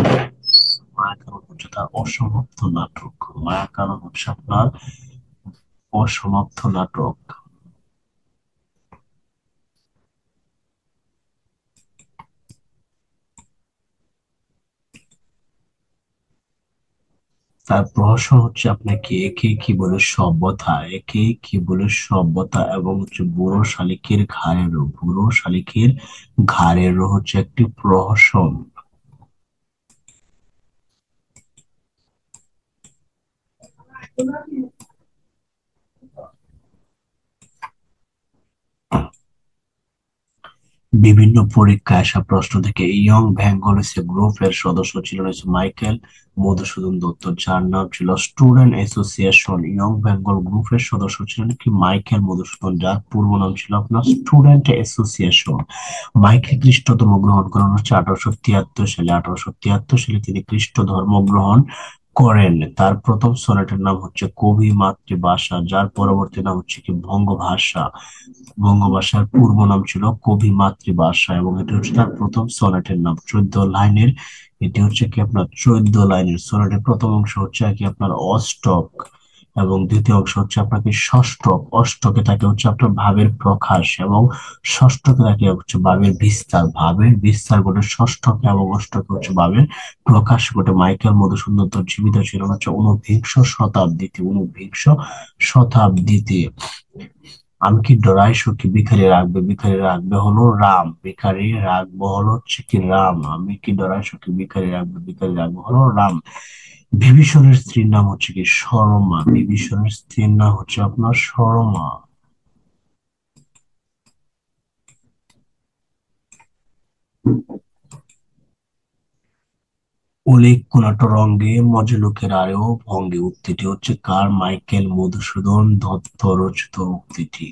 মায়াকানন হচ্ছে তার অসমাপ্ত নাটক। তার প্রহসন হচ্ছে আপনাকে একে কি বলে সভ্যতা এবং হচ্ছে বুড়ো শালিকের ঘাড়েরও হচ্ছে একটি প্রহসন। বিভিন্ন পরীক্ষায় আসা প্রশ্ন থেকে ইয়ং বেঙ্গলস গ্রুপের সদস্য ছিলেন হচ্ছে মাইকেল মধুসূদন দত্ত, যার নাম ছিল স্টুডেন্ট অ্যাসোসিয়েশন। ইয়ং বেঙ্গল গ্রুপের সদস্য ছিলেন কি মাইকেল মধুসূদন, যার পূর্ব নাম ছিল আপনার স্টুডেন্ট অ্যাসোসিয়েশন। মাইকেল খ্রিস্ট ধর্ম গ্রহণ করেন হচ্ছে 1873 সালে। 1873 সালে তিনি খ্রিস্ট ধর্ম গ্রহণ করেন। তার প্রথম সনেটের নাম হচ্ছে কবি মাতৃভাষা, যার পরবর্তী নাম হচ্ছে কি বঙ্গভাষা। বঙ্গভাষার পূর্ব নাম ছিল কবি মাতৃভাষা, এবং এটি হচ্ছে তার প্রথম সনেটের নাম, 14 লাইনের। এটি হচ্ছে কি আপনার 14 লাইনের সনেটের প্রথম অংশ হচ্ছে কি আপনার অষ্টক, এবং দ্বিতীয় অংশ হচ্ছে আপনার কি ষষ্ঠক। অষ্টকে থাকে হচ্ছে আপনার ভাবের প্রকাশ, এবং ষষ্ঠকে থাকে হচ্ছে ভাবের বিস্তার। ভাবের বিস্তার ঘটে ষষ্ঠকে, এবং অষ্টকে হচ্ছে ভাবের প্রকাশ ঘটে। মাইকেল মধুসূদন দত্ত জীবিত ছিলেন হচ্ছে ঊনবিংশ শতাব্দীতে। ঊনবিংশ শতাব্দীতে। আমি কি ডরাই সখী ভিখারি রাখবে, ভিখারি রাখবে হলো রাম, ভিখারি রাখবো হলো হচ্ছে কি রাম। আমি কি ডরাই সখী ভিখারি রাখবে, ভিখারি রাখবো হলো রাম। বিভীষণের স্ত্রীর নাম হচ্ছে কি সরমা। বিভীষণের স্ত্রীর নাম হচ্ছে আপনার সরমা। উল্লেখ নাট্যরঙ্গে মজলুকের আরেও ভঙ্গি। উক্তিটি হচ্ছে কার? মাইকেল মধুসূদন দত্ত রচিত উক্তিটি।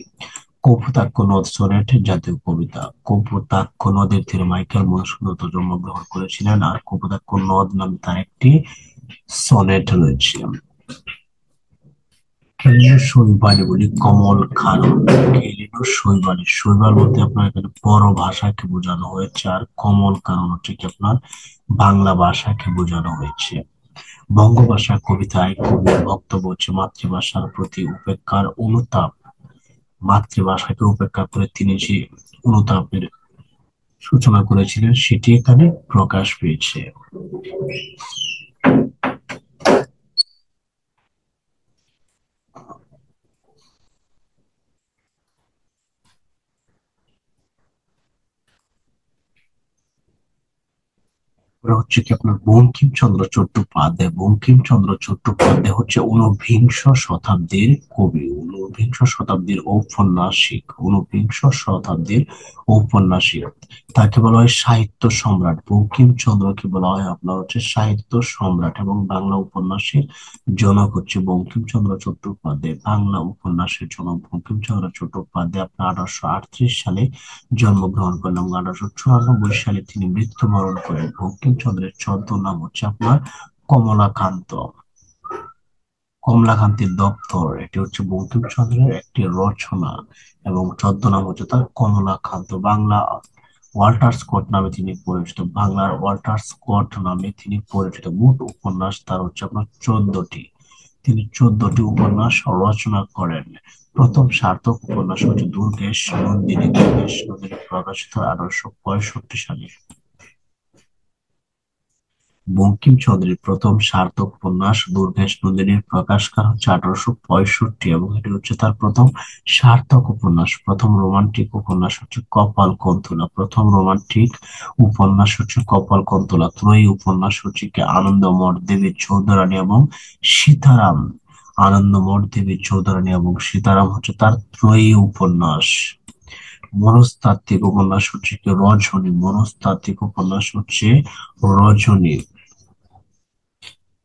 কপোতাক্ষ নদ সনেট জাতীয় কবিতা। কপোতাক্ষ নদের তীরে মাইকেল মধুসূদন দত্ত জন্মগ্রহণ করেছিলেন, আর কপোতাক্ষ নদ নামে তার একটি সনেট রয়েছে। খেলিল শৈবালী বলি কমল খানন। খেলিল শৈবালী, শৈবাল বলতে আপনার এখানে পরভাষাকে বোঝানো হয়েছে, আর কমল কানন হচ্ছে কি আপনার বাংলা ভাষাকে বোঝানো হয়েছে। বঙ্গভাষা কবিতায় কবির বক্তব্য হচ্ছে মাতৃভাষার প্রতি উপেক্ষার অনুতাপ। মাতৃভাষাকে উপেক্ষা করে তিনি যে অনুতাপের সূচনা করেছিলেন সেটি এখানে প্রকাশ পেয়েছে। ওরা হচ্ছে কি আপনার বঙ্কিমচন্দ্র চট্টোপাধ্যায়। বঙ্কিমচন্দ্র চট্টোপাধ্যায় হচ্ছে ঊনবিংশ শতাব্দীর কবি, ঊনবিংশ শতাব্দীর ঔপন্যাসিক, ঊনবিংশ শতাব্দীর ঔপন্যাসিক। তাকে বলা হয় সাহিত্য সম্রাট। বঙ্কিমচন্দ্রকে বলা হয় আপনার হচ্ছে সাহিত্য সম্রাট, এবং বাংলা উপন্যাসের জনক হচ্ছে বঙ্কিমচন্দ্র চট্টোপাধ্যায়। বাংলা উপন্যাসের জনক বঙ্কিমচন্দ্র চট্টোপাধ্যায় আপনার 1838 সালে জন্মগ্রহণ করেন, এবং 1894 সালে তিনি মৃত্যুবরণ করেন। বঙ্কিমচন্দ্রের ছদ্মনাম হচ্ছে আপনার কমলাকান্ত। কমলাকান্তের দপ্তর, এটি হচ্ছে বঙ্কিমচন্দ্রের একটি রচনা, এবং ছদ্মনাম হচ্ছে তার কমলাকান্ত। বাংলা ওয়াল্টার স্কট নামে তিনি পরিচিত, বাংলার ওয়াল্টার স্কট নামে তিনি পরিচিত। মোট উপন্যাস তার হচ্ছে আপনার 14টি। তিনি 14টি উপন্যাস রচনা করেন। প্রথম সার্থক উপন্যাস হচ্ছে দুর্গেশ নন্দিনী। দুর্গেশ নন্দিনী প্রকাশিত 1865 সালে। বঙ্কিমচন্দ্রের প্রথম সার্থক উপন্যাস দুর্গেশ নন্দিনীর প্রকাশকাল হচ্ছে 1865, এবং এটি হচ্ছে তার প্রথম সার্থক উপন্যাস। প্রথম রোমান্টিক উপন্যাস হচ্ছে কপাল কন্তুলা। প্রথম রোমান্টিক উপন্যাস হচ্ছে কপাল কন্তুলা। ত্রয়ী উপন্যাস হচ্ছে কি আনন্দমঠ দেবী চৌধুরানী এবং সীতারাম। আনন্দমঠ দেবী চৌধুরানী এবং সীতারাম হচ্ছে তার ত্রয়ী উপন্যাস। মনস্তাত্ত্বিক উপন্যাস হচ্ছে কি রজনী। মনস্তাত্ত্বিক উপন্যাস হচ্ছে রজনী।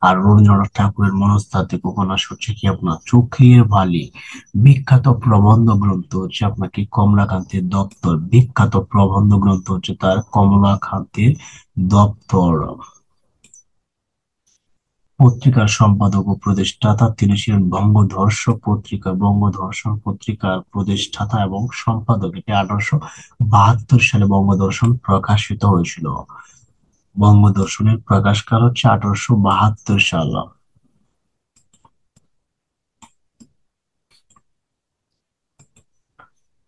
আর রবীন্দ্রনাথ ঠাকুরের মনস্তাত্ত্বিক উপন্যাস হচ্ছে কি আপনার চোখের বালি। বিখ্যাত প্রবন্ধ গ্রন্থ হচ্ছে আপনার কি কমলাকান্তের দপ্তর। বিখ্যাত প্রবন্ধ গ্রন্থ হচ্ছে তার কমলাকান্তের দপ্তর। পত্রিকার সম্পাদক ও প্রতিষ্ঠাতা তিনি ছিলেন বঙ্গদর্শন পত্রিকার প্রতিষ্ঠাতা এবং সম্পাদক। এটি 1872 সালে বঙ্গদর্শন প্রকাশিত হয়েছিল। বঙ্গদর্শনের প্রকাশকাল হচ্ছে 1872 সাল।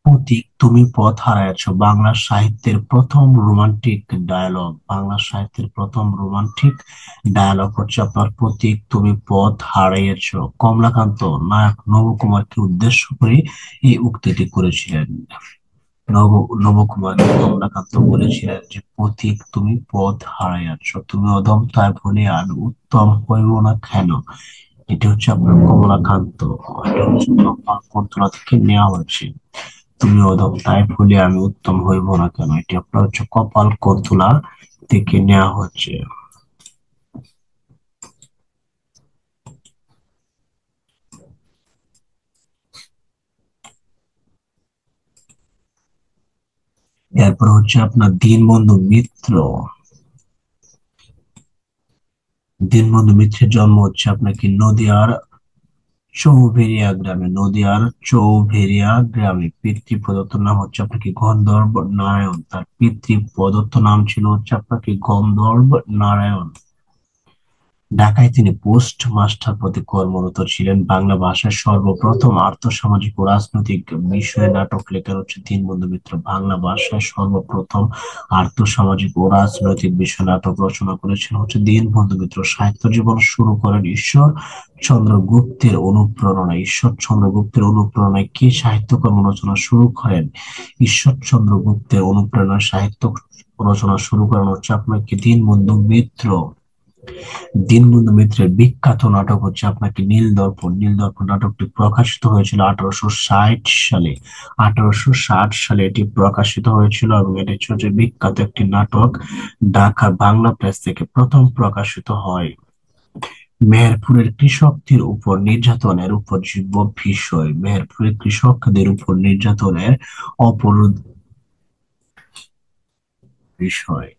প্রতীক তুমি পথ হারাইয়াছ, বাংলা সাহিত্যের প্রথম রোমান্টিক ডায়ালগ। বাংলা সাহিত্যের প্রথম রোমান্টিক ডায়ালগ হচ্ছে আপনার প্রতীক তুমি পথ হারাইয়াছ। কমলাকান্ত নায়ক নবকুমারকে উদ্দেশ্য করে এই উক্তিটি করেছিলেন। নব নবকুমারকে কমলাকান্ত বলেছিলেন যে প্রতীক তুমি পথ হারাইয়াছ, তুমি অদম তাই বলে আর উত্তম হইব না কেন। এটি হচ্ছে আপনার কমলাকান্ত। এটা হচ্ছে কল্পনা থেকে নেওয়া হয়েছে। তুমি অধম তাই বলে আমি উত্তম হইব না কেন, এটি আপনার হচ্ছে কপাল কর্তুলা থেকে নেওয়া হচ্ছে। এরপর হচ্ছে আপনার দীনবন্ধু মিত্র। দীনবন্ধু মিত্রের জন্ম হচ্ছে আপনার কি নদিয়ার চৌভেরিয়া গ্রামে। নদিয়ার চৌভেরিয়া গ্রামে পিতৃ প্রদত্ত নাম হচ্ছে আপনার কি গন্ধর্ব নারায়ণ। তার পিতৃ প্রদত্ত নাম ছিল হচ্ছে আপনার কি গন্ধর্ব নারায়ণ। ঢাকায় তিনি পোস্ট মাস্টার পদে কর্মরত ছিলেন। বাংলা ভাষায় সর্বপ্রথম আর্থসামাজিক ও রাজনৈতিক বিষয়ে নাটক লেখেন হচ্ছে দীনবন্ধু মিত্র। বাংলা ভাষায় সর্বপ্রথম আর্থসামাজিক ও রাজনৈতিক বিষয়ে নাটক রচনা করেছেন হচ্ছে দীনবন্ধু মিত্র। সাহিত্য জীবন শুরু করেন ঈশ্বর চন্দ্র গুপ্তের অনুপ্রেরণায়। ঈশ্বরচন্দ্র গুপ্তের অনুপ্রেরণায় কি সাহিত্যকর্ম রচনা শুরু করেন? ঈশ্বরচন্দ্র গুপ্তের অনুপ্রেরণায় সাহিত্য রচনা শুরু করেন হচ্ছে আপনার কি দীনবন্ধু মিত্র। দীনবন্ধু মিত্রের বিখ্যাত নাটক হচ্ছে আপনাকে নীলদর্পণ। নীলদর্পণ নাটকটি প্রকাশিত হয়েছিল 1860 সালে। 1860 সালে এটি প্রকাশিত হয়েছিল এবং এটি হচ্ছে বিখ্যাত একটি নাটক। ঢাকার বাংলা প্রেস থেকে প্রথম প্রকাশিত হয়। মেহেরপুরের কৃষকদের উপর নির্যাতনের উপজীব্য বিষয়। মেহেরপুরের কৃষকদের উপর নির্যাতনের অপরাধ বিষয়।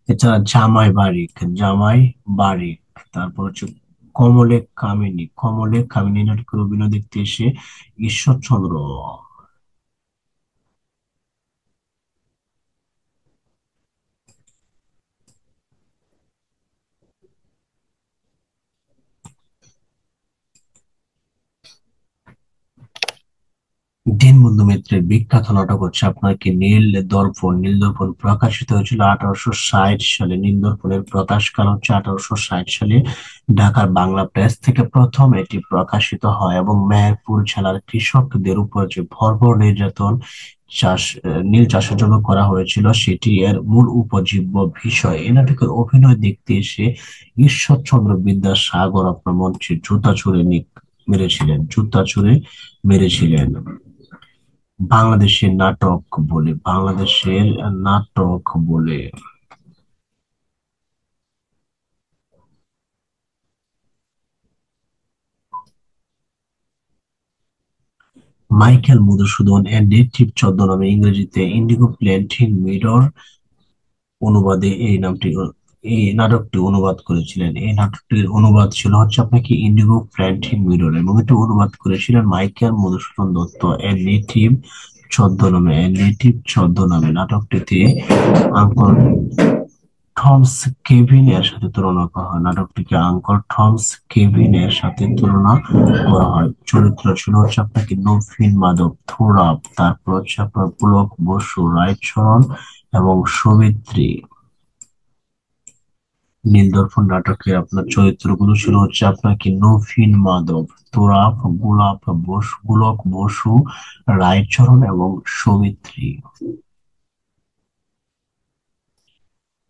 এছাড়া জামাই বারিক। জামাই বারিক। তারপর হচ্ছে কমলে কামিনী। কমলে কামিনী নাটকের অভিনয় দেখতে এসে ঈশ্বরচন্দ্র দীনবন্ধু মিত্রের বিখ্যাত নাটক হচ্ছে আপনার কি নীল দর্পণ। নীল দর্পণ প্রকাশিত হয়েছিল 1860 সালে। নীল দর্পণের প্রকাশকাল হচ্ছে 1860 সালে। ঢাকার বাংলা প্রেস থেকে প্রথম এটি প্রকাশিত হয় এবং মেহেরপুর জেলার কৃষকদের উপর যে বর্বর নির্যাতন নীল চাষের জন্য করা হয়েছিল সেটি এর মূল উপজীব্য বিষয়। এই নাটকের অভিনয় দেখতে এসে ঈশ্বরচন্দ্র বিদ্যাসাগর আপনার মঞ্চে জুতা ছুড়ে মেরেছিলেন। জুতা ছুড়ে মেরেছিলেন। বাংলাদেশের নাটক বলে। বাংলাদেশের নাটক বলে মাইকেল মধুসূদন এর নেটিভ ছদ্মনামে ইংরেজিতে ইন্ডিগো প্ল্যান্টিং মিরর অনুবাদে এই নাটকটি অনুবাদ করেছিলেন। এই নাটকটির অনুবাদ ছিল হচ্ছে আপনাকে ইন্ডিগো প্ল্যান্টিং মিরর এবং এটি অনুবাদ করেছিলেন মাইকেল মধুসূদন দত্ত এর নেটিভ ছদ্মনামে। নাটকটিতে আঙ্কল থমস কেভিন এর সাথে তুলনা করা হয়। নাটকটিকে আঙ্কল থমস কেভিন এর সাথে তুলনা করা হয়। চরিত্র ছিল হচ্ছে আপনাকে নৌফিন মাদক, থোরাপ, তারপর হচ্ছে আপনার পুলক বসু, রায়চরণ এবং সৌমিত্রী। নীলদর্পণ নাটকে আপনার চরিত্রগুলো ছিল হচ্ছে আপনার কি নৌফিন মাদক, তোরাপ, গোলক বসু, রায়চরণ এবং সৌমিত্রী।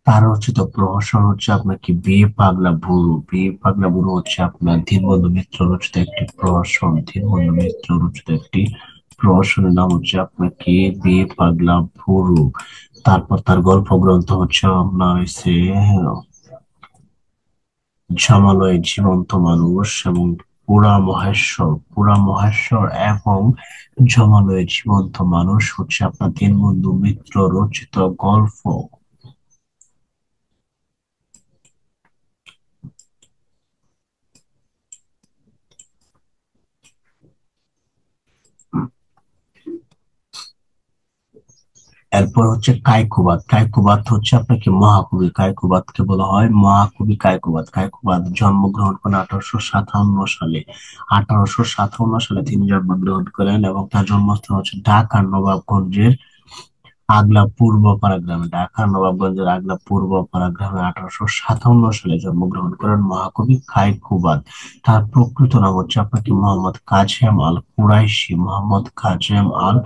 তার রচিত প্রহসন হচ্ছে আপনার কি বিয়ে পাগলা বুড়ো। বিয়ে পাগলা বুড়ো হচ্ছে আপনার দীনবন্ধু মিত্র রচিত একটি প্রহসন। দীনবন্ধু মিত্র রচিত একটি প্রহসনের নাম হচ্ছে আপনার কি বিয়ে পাগলা বুড়ো। তারপর তার গল্প গ্রন্থ হচ্ছে আপনার হচ্ছে জামালয়ে জীবন্ত মানুষ এবং পুরা মহেশ্বর এবং জমালয়ে জীবন্ত মানুষ হচ্ছে আপনার দীনবন্ধু মিত্র রচিত গল্প। এরপর হচ্ছে কায়কোবাদ। কায়কোবাদ হচ্ছে আপনাকে মহাকবি। কায়কোবাদকে বলা হয় মহাকবি কায়কোবাদ। কায়কোবাদ জন্মগ্রহণ করেন 1857 সালে। 1857 সালে তিনি জন্মগ্রহণ করেন এবং তার জন্মস্থান হচ্ছে ঢাকার নবাবগঞ্জের আগলা পূর্বপাড়া গ্রামে। ঢাকার নবাবগঞ্জের আগলা পূর্বপাড়া গ্রামে 1857 সালে জন্মগ্রহণ করেন মহাকবি কায়কোবাদ। তার প্রকৃত নাম হচ্ছে আপনাকে মোহাম্মদ কাজেম আল কুরাইশি। মোহাম্মদ কাজেম আল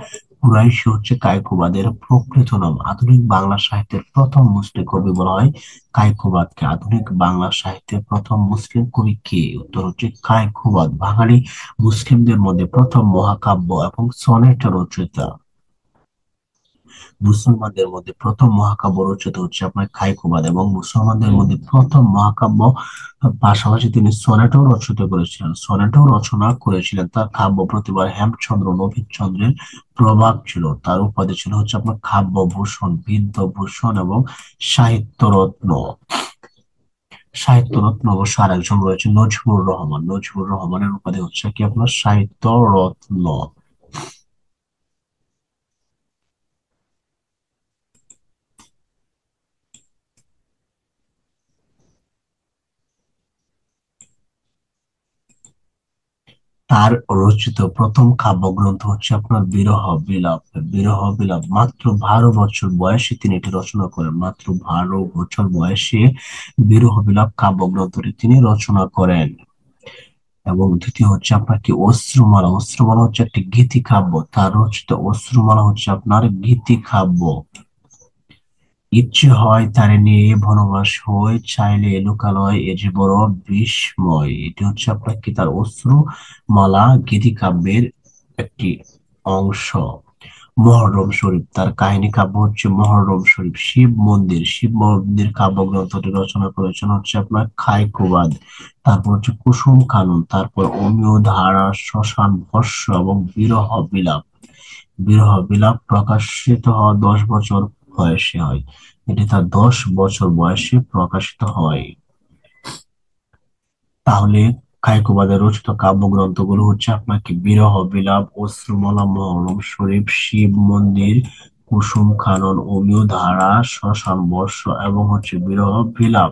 কুরাইশি হচ্ছে কায়কোবাদের প্রকৃত নাম। আধুনিক বাংলা সাহিত্যের প্রথম মুসলিম কবি বলা হয় কায়কোবাদকে। আধুনিক বাংলা সাহিত্যের প্রথম মুসলিম কবি কে? উত্তর হচ্ছে কায়কোবাদ। বাঙালি মুসলিমদের মধ্যে প্রথম মহাকাব্য এবং সনেট রচয়িতা। মুসলমানদের মধ্যে প্রথম মহাকাব্য রচিত হচ্ছে আপনার কায়কোবাদ, এবং মুসলমানদের মধ্যে প্রথম মহাকাব্য পাশাপাশি তিনি সনেটও রচিত করেছিলেন, সনেটও রচনা করেছিলেন। তার কাব্য প্রতিভার হেমচন্দ্র নবীন চন্দ্রের প্রভাব ছিল। তার উপাধি ছিল হচ্ছে আপনার কাব্যভূষণ, বিদ্যাভূষণ এবং সাহিত্যরত্ন। সাহিত্যরত্ন অবশ্য আরেকজন রয়েছে নজরুল রহমান। নজরুল রহমানের উপাধি হচ্ছে কি আপনার সাহিত্য রত্ন। তার রচিত প্রথম কাব্যগ্রন্থ হচ্ছে আপনার বিরহ বিলাপ। বিরহ বিলাপ মাত্র 12 বছর বয়সে তিনি এটি রচনা করেন। মাত্র 12 বছর বয়সে বিরহ বিলাপ কাব্যগ্রন্থটি তিনি রচনা করেন। এবং দ্বিতীয় হচ্ছে আপনার কি অশ্রুমালা। অশ্রুমালা হচ্ছে একটি গীতিকাব্য। তার রচিত অশ্রুমালা হচ্ছে আপনার গীতিকাব্য। ইচ্ছে হয় তারে নিয়ে বনবাস হয়, চাইলে লোকালয় এ যে বড় বিস্ময়। এটি হচ্ছে আপনার কি তার অশ্রু মালা গীতিকাব্যের একটি অংশ। মহরম শরীফ, তার কাহিনী কাব্য হচ্ছে মহরম শরীফ। শিব মন্দির কাব্যগ্রন্থটি রচনা করেছেন হচ্ছে আপনার কায়কোবাদ। তারপর হচ্ছে কুসুম কানন, তারপর অমিয় ধারা, শ্মশান ভস্য এবং বিরহ বিলাপ। বিরহ বিলাপ প্রকাশিত হওয়া 10 বছর বয়সে হয়। এটি তার 10 বছর বয়সে প্রকাশিত হয়। তাহলে কায়কোবাদের রচিত কাব্যগ্রন্থগুলো হচ্ছে আপনাকে বিরহ বিলাপ, অশ্রুমালা, মহরম শরীফ, শিব মন্দির, কুসুম কানন, অমিয় ধারা, শ্মশান বর্ষ এবং হচ্ছে বিরহ বিলাপ।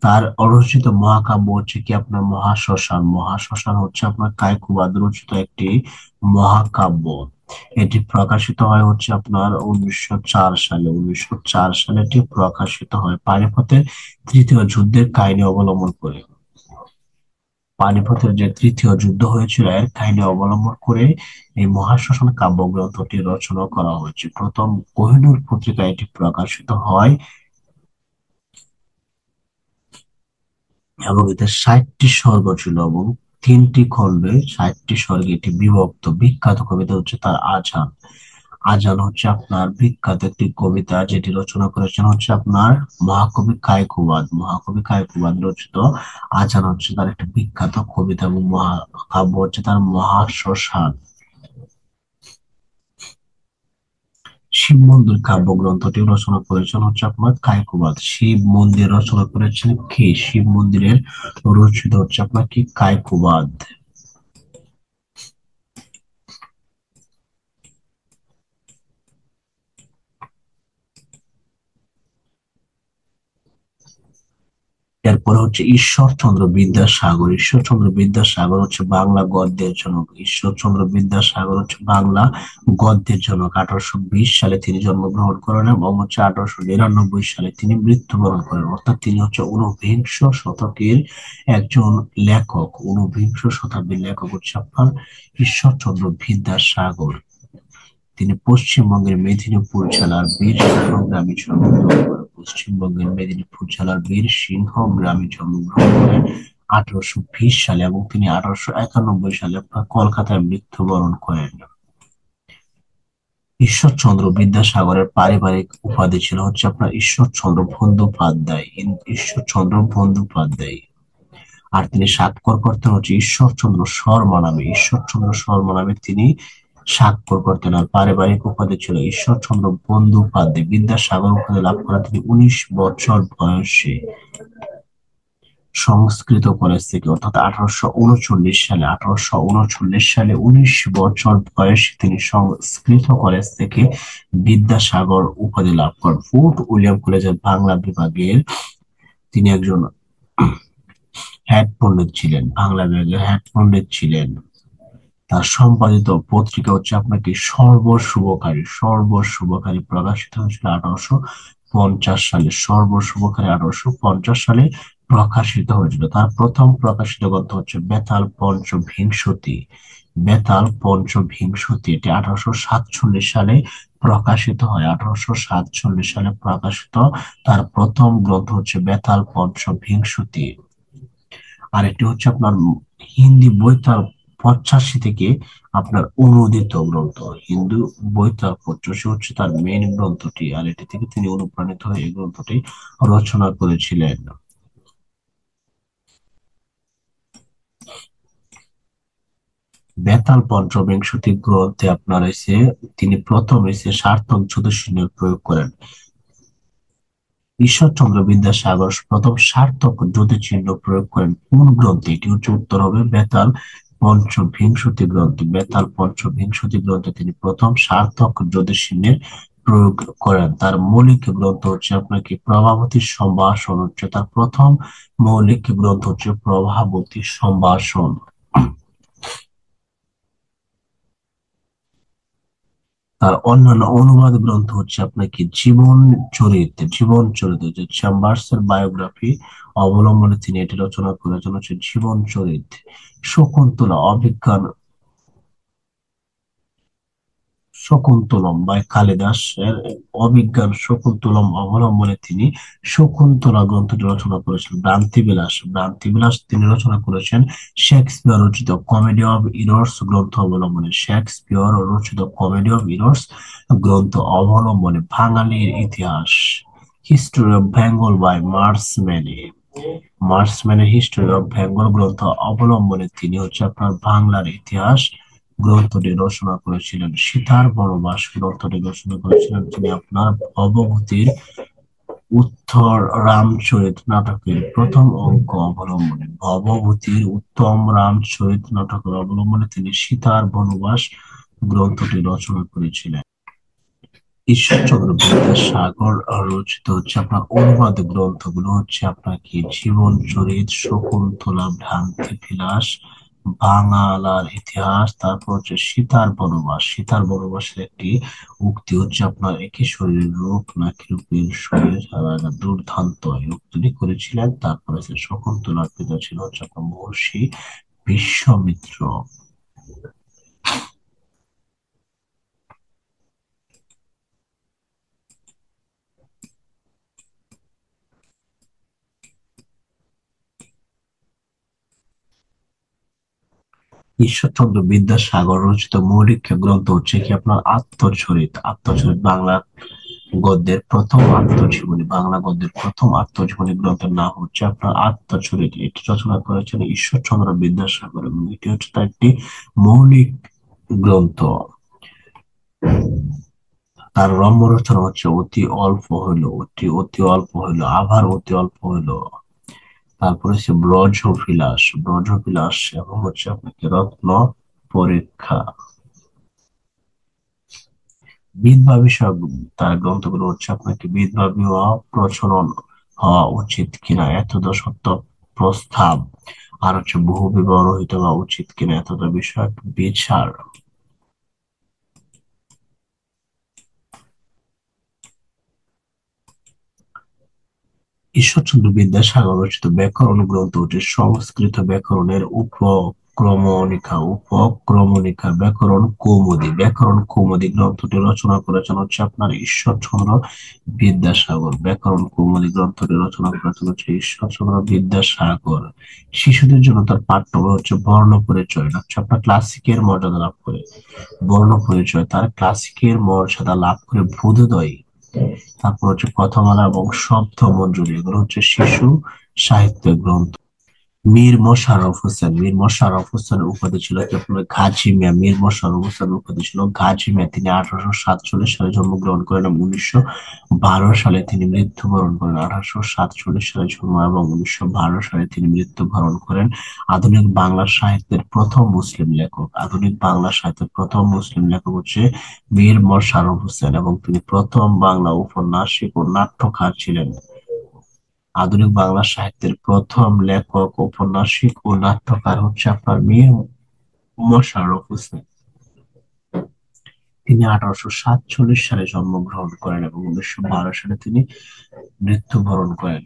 তার অরচিত মহাকাব্য হচ্ছে কি আপনার মহাশ্মশান। মহাশ্মশান হচ্ছে আপনার কায়কোবাদ রচিত একটি মহাকাব্য। এটি প্রকাশিত হয় হচ্ছে আপনার 1904 সালে। 1904 সালে এটি প্রকাশিত হয় পানিপথের তৃতীয় যুদ্ধের কাহিনী অবলম্বন করে। পানিপথের যে তৃতীয় যুদ্ধ হয়েছিল এর কাহিনী অবলম্বন করে এই মহাশ্মশান কাব্যগ্রন্থটি রচনা করা হয়েছে। প্রথম কোহিনূর পত্রিকায় এটি প্রকাশিত হয় এবং এতে 60টি স্বর্গ ছিল এবং 3টি খণ্ডে 60টি স্বর্গে এটি বিভক্ত। বিখ্যাত কবিতা হচ্ছে তার আজান। আজান হচ্ছে আপনার বিখ্যাত একটি কবিতা, যেটি রচনা করেছেন হচ্ছে আপনার মহাকবি কায়কোবাদ। মহাকবি কায়কোবাদ রচিত আজান হচ্ছে তার একটা বিখ্যাত কবিতা, এবং মহাকাব্য হচ্ছে তার মহাশ্মশান। শিব মন্দির কাব্যগ্রন্থটি রচনা করেছেন হচ্ছে আপনার কায়কোবাদ। শিব মন্দির রচনা করেছেন কে? শিব মন্দিরের রচিত হচ্ছে আপনার কি কায়কোবাদ। এরপরে হচ্ছে ঈশ্বরচন্দ্র বিদ্যাসাগর। ঈশ্বরচন্দ্র বিদ্যাসাগর হচ্ছে বাংলা গদ্যের জনক। ঈশ্বরচন্দ্র বিদ্যাসাগর হচ্ছে বাংলা গদ্যের জনক। 1820 সালে তিনি জন্মগ্রহণ করেন এবং হচ্ছে 1899 সালে তিনি মৃত্যুবরণ করেন। অর্থাৎ তিনি হচ্ছে ঊনবিংশ শতকের একজন লেখক। ঊনবিংশ শতাব্দীর লেখক হচ্ছে আপনার ঈশ্বরচন্দ্র বিদ্যাসাগর। তিনি পশ্চিমবঙ্গের মেদিনীপুর জেলার বীরসিংহ গ্রামে জন্মগ্রহণ করেন। পশ্চিমবঙ্গের মেদিনীপুর জেলার বীরসিংহ গ্রামে জন্মগ্রহণ করেন 1820 সালে, এবং তিনি 1891 সালে আপনার কলকাতায় মৃত্যুবরণ করেন। ঈশ্বরচন্দ্র বিদ্যাসাগরের পারিবারিক উপাধি ছিল হচ্ছে আপনার ঈশ্বরচন্দ্র বন্দ্যোপাধ্যায়। ঈশ্বরচন্দ্র বন্দ্যোপাধ্যায়। আর তিনি স্বাক্ষর করতেন হচ্ছে ঈশ্বরচন্দ্র শর্মা নামে। ঈশ্বরচন্দ্র শর্মা নামে তিনি স্বাক্ষর করতেন। আর পারিবারিক উপাধি ছিল ঈশ্বরচন্দ্র বন্দ্যোপাধ্যায়। বিদ্যাসাগর উপাধি লাভ করেন তিনি 19 বছর বয়সে সংস্কৃত কলেজ থেকে, অর্থাৎ 1839 সালে। 1839 সালে 19 বছর বয়সে তিনি সংস্কৃত কলেজ থেকে বিদ্যাসাগর উপাধি লাভ করেন। ফোর্ট উইলিয়াম কলেজের বাংলা বিভাগের তিনি একজন হেড পণ্ডিত ছিলেন। বাংলা বিভাগের হেড পণ্ডিত ছিলেন। তার সম্পাদিত পত্রিকা হচ্ছে আপনাকে সর্বশুভকারী। সর্বশুভকারী প্রকাশিত হয়েছিল 1850 সালে। সর্বশুভকারী 1850 সালে প্রকাশিত হয়েছিল। তার প্রথম প্রকাশিত গ্রন্থ হচ্ছে বেতাল পঞ্চভিংশতি। বেতাল পঞ্চভিংশতি, এটি 1847 সালে প্রকাশিত হয়। 1847 সালে প্রকাশিত তার প্রথম গ্রন্থ হচ্ছে বেতাল পঞ্চভিংশতি। আর এটি হচ্ছে আপনার হিন্দি বৈতাল 85 থেকে আপনার অনুদিত গ্রন্থ। হিন্দু বৈতাল 85 হচ্ছে তার মেইন গ্রন্থটি, আর এটি থেকে তিনি অনুপ্রাণিত হয়ে এই গ্রন্থটি রচনা করেছিলেন। বেতাল পঞ্চবিংশতি গ্রন্থে আপনার এসে তিনি প্রথম এসে সার্থক জ্যোতিষিণের প্রয়োগ করেন। ঈশ্বরচন্দ্র বিদ্যাসাগর প্রথম সার্থক জ্যোতিষচিহ্ন প্রয়োগ করেন কোন গ্রন্থে? এটি হচ্ছে উত্তর হবে বেতাল পঞ্চবিংশতি গ্রন্থে। বেতাল পঞ্চবিংশতি গ্রন্থে তিনি প্রথম সার্থক জ্যোতিষিণের প্রয়োগ করেন। তার মৌলিক গ্রন্থ হচ্ছে আপনার কি প্রভাবতী সম্ভাষণ, হচ্ছে তার প্রথম মৌলিক গ্রন্থ হচ্ছে প্রভাবতী সম্ভাষণ। তার অন্যান্য অনুবাদ গ্রন্থ হচ্ছে আপনার কি জীবন চরিত। জীবন চরিত যে চেম্বার্স এর বায়োগ্রাফি অবলম্বনে তিনি এটি রচনা করেছেন হচ্ছে জীবন চরিত। শকুন্তলা অভিজ্ঞান, শকুন্তলম বা কালিদাস এর অভিজ্ঞান শকুন্তলম অবলম্বনে তিনি শকুন্তলা গ্রন্থটি রচনা করেছেন। ভ্রান্তিবিলাস, ভ্রান্তিবিলাস তিনি রচনা করেছেন শেক্সপিয়র রচিত কমেডি অফ ইরর্স গ্রন্থ অবলম্বনে। শেক্সপিয়র রচিত কমেডি অফ ইরর্স গ্রন্থ অবলম্বনে। বাঙালির ইতিহাস, হিস্টোরি অফ বেঙ্গল বাই মার্সম্যানে। মার্সম্যানের হিস্টোরি অফ বেঙ্গল গ্রন্থ অবলম্বনে তিনি হচ্ছে আপনার বাংলার ইতিহাস গ্রন্থটি রচনা করেছিলেন। সীতার বনবাস গ্রন্থটি রচনা করেছিলেন তিনি আপনার ভবভূতির উত্তর রামচরিত নাটকের প্রথম অঙ্ক অবলম্বনে। ভবভূতির উত্তম রামচরিত নাটকের অবলম্বনে তিনি সীতার বনবাস গ্রন্থটি রচনা করেছিলেন। ঈশ্বরচন্দ্র বিদ্যাসাগর রচিত হচ্ছে আপনার অনুবাদ গ্রন্থগুলো হচ্ছে আপনার কি জীবন চরিত, শকুন্তলা, ভ্রান্তি বিলাস, বাঙালার ইতিহাস, তারপর হচ্ছে সীতার বনবাস। সীতার বনবাসের একটি উক্তি হচ্ছে আপনার একই শরীরের রূপ নাকি রূপের শরীর দুর্দান্ত, এই উক্তিটি করেছিলেন। তারপরে হচ্ছে শকুন্তলার পিতা ছিল হচ্ছে আপনার মহর্ষি বিশ্বামিত্র। ঈশ্বরচন্দ্র বিদ্যাসাগর রচিত মৌলিক গ্রন্থ হচ্ছে কি আপনার আত্মচরিত। আত্মচরিত বাংলা গদ্যের প্রথম আত্মজীবনী, বাংলা গদ্যের প্রথম আত্মজীবনী গ্রন্থের নাম হচ্ছে আপনার আত্মচরিত। এটি রচনা করেছেন ঈশ্বরচন্দ্র বিদ্যাসাগর এবং এটি হচ্ছে তার একটি মৌলিক গ্রন্থ। তার রম্য রচনা হচ্ছে অতি অল্প হইল, অতি অতি অল্প হইল, আবার অতি অল্প হইল। তারপরে হচ্ছে ব্রজবিলাস, ব্রজবিলাস এবং হচ্ছে আপনাকে রত্ন পরীক্ষা। বিধবা বিষয়ক তার গ্রন্থগুলো হচ্ছে আপনাকে বিধবা বিবাহ প্রচলন হওয়া উচিত কিনা এতদ সত্য প্রস্তাব, আর হচ্ছে বহু বিবাহ রহিত হওয়া উচিত কিনা এতদ বিষয়ক বিচার। ঈশ্বরচন্দ্র বিদ্যাসাগর রচিত ব্যাকরণ গ্রন্থ হচ্ছে সংস্কৃত ব্যাকরণের উপক্রমণিকা, উপক্রমণিকা ব্যাকরণ কৌমুদী। ব্যাকরণ কৌমুদী গ্রন্থটি রচনা করেছেন হচ্ছে আপনার ঈশ্বরচন্দ্র বিদ্যাসাগর। ব্যাকরণ কৌমুদী গ্রন্থটি রচনা করেছেন হচ্ছে ঈশ্বরচন্দ্র বিদ্যাসাগর। শিশুদের জন্য তার পাঠ্য বই হচ্ছে বর্ণ পরিচয়, হচ্ছে আপনার ক্লাসিকের মর্যাদা লাভ করে। বর্ণ পরিচয় তার ক্লাসিকের মর্যাদা লাভ করে বোধোদয়। তারপর হচ্ছে কথামালা এবং শব্দ মঞ্জুরি, এগুলো হচ্ছে শিশু সাহিত্য গ্রন্থ। মীর মশাররফ হোসেন, মীর মশাররফ হোসেনের উপাধি ছিল কি আপনার গাজী মিয়া। মীর মশাররফ হোসেনের উপাধি ছিল গাজী মিয়া। তিনি 1847 সালে জন্মগ্রহণ করেন এবং 1912 সালে তিনি মৃত্যুবরণ করেন। 1847 সালে জন্ম এবং 1912 সালে তিনি মৃত্যুবরণ করেন। আধুনিক বাংলা সাহিত্যের প্রথম মুসলিম লেখক, আধুনিক বাংলা সাহিত্যের প্রথম মুসলিম লেখক হচ্ছে মীর মশাররফ হোসেন এবং তিনি প্রথম বাংলা উপন্যাসিক ও নাট্যকার ছিলেন। আধুনিক বাংলা সাহিত্যের প্রথম লেখক, ঔপন্যাসিক ও নাট্যকার হচ্ছে আপনার মীর মশাররফ হোসেন। তিনি 1847 সালে জন্মগ্রহণ করেন এবং 1912 সালে তিনি মৃত্যুবরণ করেন।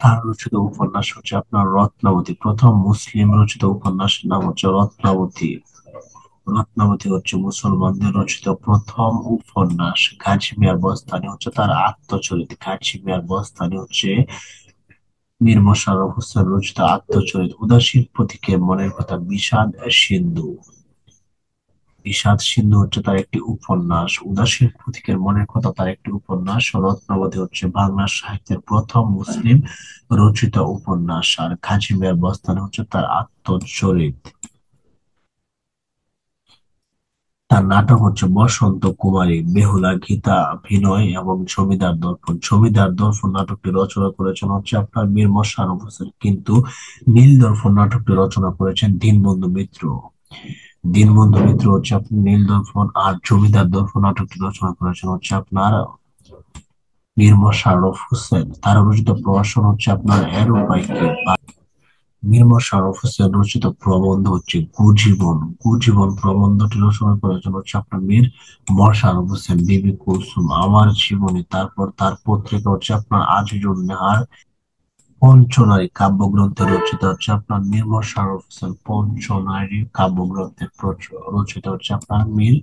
তার রচিত উপন্যাস হচ্ছে আপনার রত্নাবতী। প্রথম মুসলিম রচিত উপন্যাসের নাম হচ্ছে রত্নাবতী। রত্নাবতী হচ্ছে মুসলমানদের রচিত প্রথম উপন্যাস। গাজী মিয়ার বস্তানি হচ্ছে তার আত্মচরিত। গাজী মিয়ার বস্তানি হচ্ছে মীর মশাররফ হোসেন রচিত আত্মচরিত। উদাসীন প্রতীকের মনের কথা। বিষাদ সিন্ধু। বিষাদ সিন্ধু হচ্ছে তার একটি উপন্যাস। উদাসীন প্রতীকের মনের কথা তার একটি উপন্যাস। রত্নাবতী হচ্ছে বাংলা সাহিত্যের প্রথম মুসলিম রচিত উপন্যাস। আর গাজী মিয়ার বস্তানি হচ্ছে তার আত্মচরিত। তার নাটক হচ্ছে বসন্ত কুমারী, বেহুলা, গীতা, বিনয় এবং জমিদার দর্পণ। জমিদার দর্পণ নাটকটি রচনা করেছেন হচ্ছে আপনার মীর মশাররফ হোসেন, কিন্তু নীল দর্পণ নাটকটি রচনা করেছেন দীনবন্ধু মিত্র। দীনবন্ধু মিত্র হচ্ছে আপনার নীল দর্পণ, আর জমিদার দর্পণ নাটকটি রচনা করেছেন হচ্ছে আপনার মীর মশাররফ হোসেন। তার রচিত প্রহসন হচ্ছে আপনার এর উপায় কি। মীর মশাররফ হোসেন রচিত প্রবন্ধ হচ্ছে কুজীবন। কুজীবন প্রবন্ধটি রচনা করেছেন হচ্ছে আপনার মীর মশাররফ হোসেন। বিবি কুলসুম, আমার জীবনী। তারপর তার পত্রিকা হচ্ছে আপনার আজিজুল নেহার। পঞ্চনারী কাব্যগ্রন্থে রচিত হচ্ছে আপনার মীর মশাররফ হোসেন। পঞ্চনারী কাব্যগ্রন্থে রচিত হচ্ছে আপনার মীর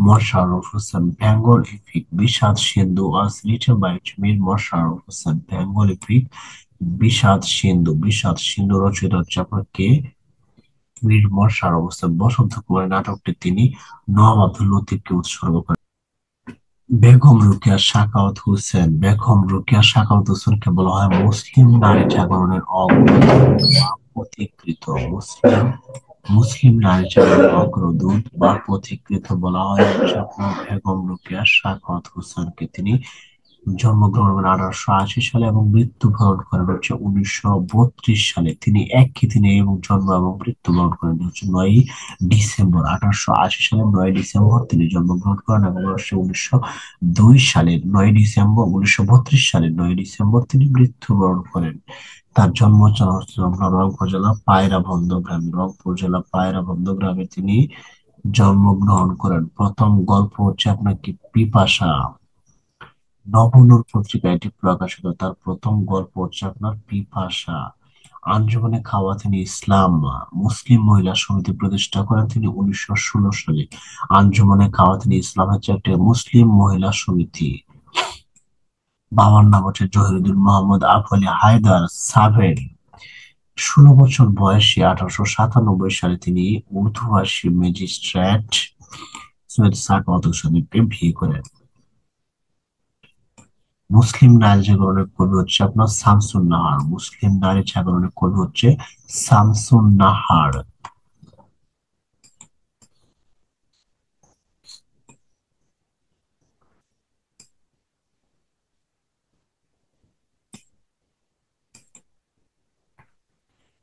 মশাররফ হোসেন। বেঙ্গল এপিক বিষাদ সিন্ধু was written by Mir Mosharraf Hossain. Bengal epic বিষাদ সিন্ধু। বিষাদ সিন্ধু রচিত হচ্ছে আপনার কে? মীর মশাররফ হোসেন। বসন্ত কুমারী নাটকটি তিনি নওয়াব আব্দুল লতিফকে উৎসর্গ করেন। বেগম রোকেয়া সাখাওয়াত হোসেন। বেগম রোকেয়া সাখাওয়াত হোসেনকে বলা হয় মুসলিম নারী জাগরণের অগ্রদূত বা পথিকৃৎ। মুসলিম মুসলিম নারী জাগরণের অগ্রদূত বা পথিকৃৎ বলা হয় হচ্ছে আপনার বেগম রোকেয়া সাখাওয়াত হোসেনকে। তিনি জন্মগ্রহণ করেন 1880 সালে এবং মৃত্যুবরণ করেন হচ্ছে 1932 সালে। তিনি একই দিনে এবং জন্ম এবং মৃত্যুবরণ করেন হচ্ছে 9ই ডিসেম্বর। 1880 সালে 9ই ডিসেম্বর তিনি জন্মগ্রহণ করেন এবং হচ্ছে 1902 সালে 9ই ডিসেম্বর। 1932 সালে 9ই ডিসেম্বর তিনি মৃত্যুবরণ করেন। তার জন্মস্থান হচ্ছে আপনার রংপুর জেলা পায়রাবন্দ গ্রামে। রংপুর জেলা পায়রাবন্দ গ্রামে তিনি জন্মগ্রহণ করেন। প্রথম গল্প হচ্ছে আপনার কি পিপাসা। নবনূর পত্রিকায় এটি প্রকাশিত। তার প্রথম গল্প হচ্ছে আপনার পিপাসা। আঞ্জুমানে খাওয়াতিন ইসলাম মুসলিম মহিলা সমিতি প্রতিষ্ঠা করেন তিনি 1916 সালে। আঞ্জুমানে খাওয়াতিন ইসলাম হচ্ছে একটি মুসলিম মহিলা সমিতি। বাবার নাম হচ্ছে জহিরুদ্দিন মোহাম্মদ আফলি হায়দার সাভের। 16 বছর বয়সে 1897 সালে তিনি উর্দুভাষী ম্যাজিস্ট্রেট সৈয়দ সাখাওয়াত হোসেনকে বিয়ে করেন। মুসলিম নারী জাগরণের কবি হচ্ছে আপনার শামসুন নাহার। মুসলিম নারী জাগরণের কবি হচ্ছে শামসুন নাহার।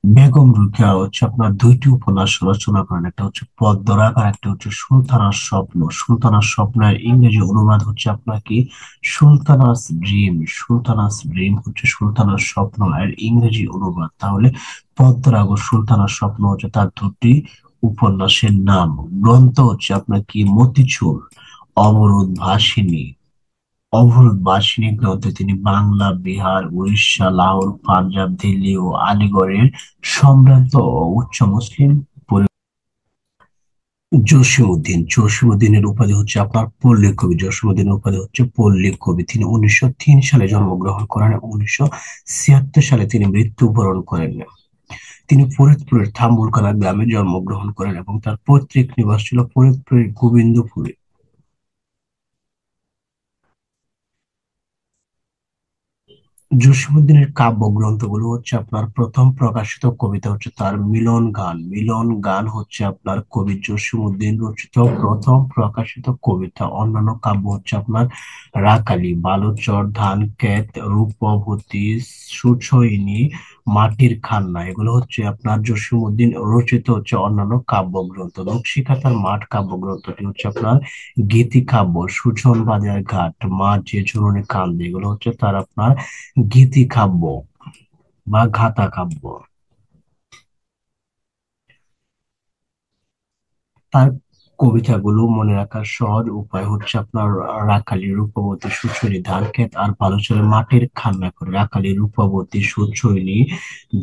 বেগম রোকেয়া হচ্ছে আপনার দুইটি উপন্যাস রচনা করেন। একটা হচ্ছে পদ্মরাগ আর একটা হচ্ছে সুলতানার স্বপ্ন। সুলতানার স্বপ্নের ইংরেজি অনুবাদ হচ্ছে আপনার কি? সুলতানাস ড্রিম। সুলতানাস ড্রিম হচ্ছে সুলতানার স্বপ্ন এর ইংরেজি অনুবাদ। তাহলে পদ্মরাগ ও সুলতানার স্বপ্ন হচ্ছে তার দুটি উপন্যাসের নাম। গ্রন্থ হচ্ছে আপনার কি? মতিচুর, অবরোধ, ভাসিনী। অভুর বার্ষিক গ্রন্থে তিনি বাংলা, বিহার, উড়িষ্যা, লাহোর, পাঞ্জাব, দিল্লি ও আলিগড়ের সম্ভ্রান্ত ও উচ্চ মুসলিম জসীমউদ্দিন। জসীমউদ্দিনের উপাধি হচ্ছে আপনার পল্লী কবি। জসীমউদ্দিনের উপাধি হচ্ছে পল্লী কবি। তিনি 1903 সালে জন্মগ্রহণ করেন এবং 1976 সালে তিনি মৃত্যুবরণ করেন। তিনি ফরিদপুরের থাম্বুলকানা গ্রামে জন্মগ্রহণ করেন এবং তার পৈতৃক নিবাস ছিল ফরিদপুরের গোবিন্দপুরে। জসীমউদ্দিনের কাব্যগ্রন্থগুলো হচ্ছে আপনার প্রথম প্রকাশিত কবিতা হচ্ছে তার মিলন গান। মিলন গান হচ্ছে আপনার কবি জসীমউদ্দিন রচিত প্রথম প্রকাশিত কবিতা। অন্যান্য কাব্য হচ্ছে আপনার রাকালি, বালুচর, ধানক্ষেত, রূপবতী, সুচৈনী, মাটির খান্না। এগুলো হচ্ছে আপনার জসীমউদ্দিন রচিত হচ্ছে অন্যান্য কাব্যগ্রন্থ। নকশিকাঁথার মাঠ কাব্যগ্রন্থটি হচ্ছে আপনার গীতিকাব্য। সুজন বাজার ঘাট, মা যে ঝুলনে কান্দে, এগুলো হচ্ছে তার আপনার গীতিকাব্য বা গাথা কাব্য। তার কবিতাগুলো মনে রাখার সহজ উপায় হচ্ছে আপনার রাখালি, রূপবতী, সুচরিতা, ধানক্ষেত আর বালুচরে মাটির খান্না করে। রাখালি, রূপবতী, সুচরিতা,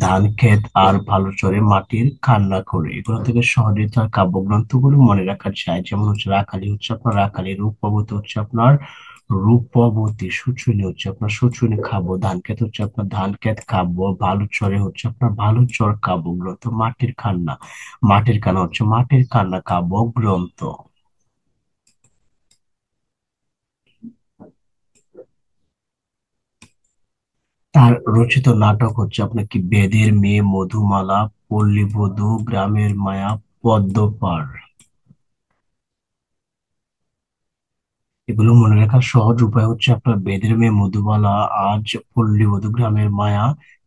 ধানক্ষেত আর বালুচরে মাটির খান্না করে, এগুলো থেকে সহজে তার কাব্যগ্রন্থগুলো মনে রাখা যায়। যেমন হচ্ছে রাখালি হচ্ছে আপনার রাখালি, রূপবতী হচ্ছে আপনার রূপবতী, সুচুনি হচ্ছে আপনার সুচুনি কাব্য, ধানক্ষেত হচ্ছে আপনার ধানক্ষেত কাব্য, বালুচরে হচ্ছে আপনার বালুচর কাব্যগ্রন্থ, মাটির খান্না, মাটির কান্না হচ্ছে মাটির কান্না কাব্য গ্রন্থ। তার রচিত নাটক হচ্ছে আপনার কি বেদের মেয়ে, মধুমালা, পল্লীবধূ, গ্রামের মায়া, পদ্মপাড়। এগুলো মনে রাখার সহজ উপায় হচ্ছে আপনার বেদের মেয়ে, মধুবালা, আজ পল্লীবধূ, গ্রামের মায়া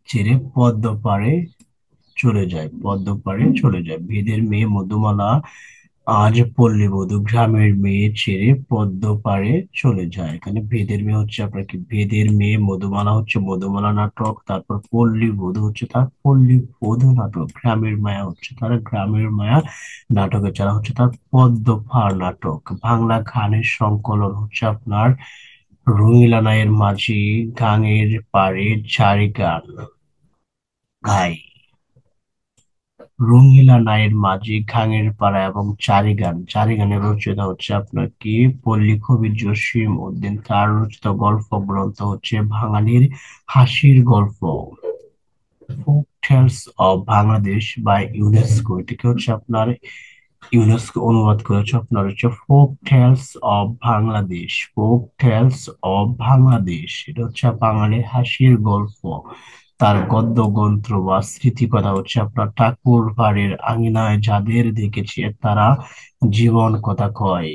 ছেড়ে পদ্মপাড়ে চলে যায়, পদ্মপাড়ে চলে যায়। বেদের মেয়ে মধুমালা আজ পল্লীবধূ, গ্রামের মেয়ে ছেড়ে পদ্মপাড়ে চলে যায়। এখানে বেদের মেয়ে হচ্ছে আপনার কি বেদের মেয়ে, মধুমালা হচ্ছে মধুমালা নাটক, তারপর পল্লীবধূ হচ্ছে তার পল্লীবধূ নাটক, গ্রামের মায়া হচ্ছে তার গ্রামের মায়া নাটক, এছাড়া হচ্ছে তার পদ্মপাড় নাটক। বাংলা গানের সংকলন হচ্ছে আপনার রঙিলা নায়ের মাঝি, গাঙের পাড়ে চারি গান গাই। রঙিলা নায়ের মাঝি, ঘাঙের পাড়া এবং চারিগান, চারিগানের রচয়িতা হচ্ছে আপনার কি পল্লী কবি জসিম উদ্দিন। তার রচিত গল্প গ্রন্থ হচ্ছে বাঙালির হাসির গল্প, ফোক টেলস অফ বাংলাদেশ বা ইউনেস্কো, এটাকে হচ্ছে আপনার ইউনেস্কো অনুবাদ করেছে আপনার হচ্ছে folk tales of Bangladesh, folk tales of Bangladesh, এটা হচ্ছে বাঙালির হাসির গল্প। তার গদ্য গ্রন্থ বা স্মৃতিকথা হচ্ছে আপনার ঠাকুর বাড়ির আঙিনায় যাদের দেখেছি তারা জীবন কথা কয়।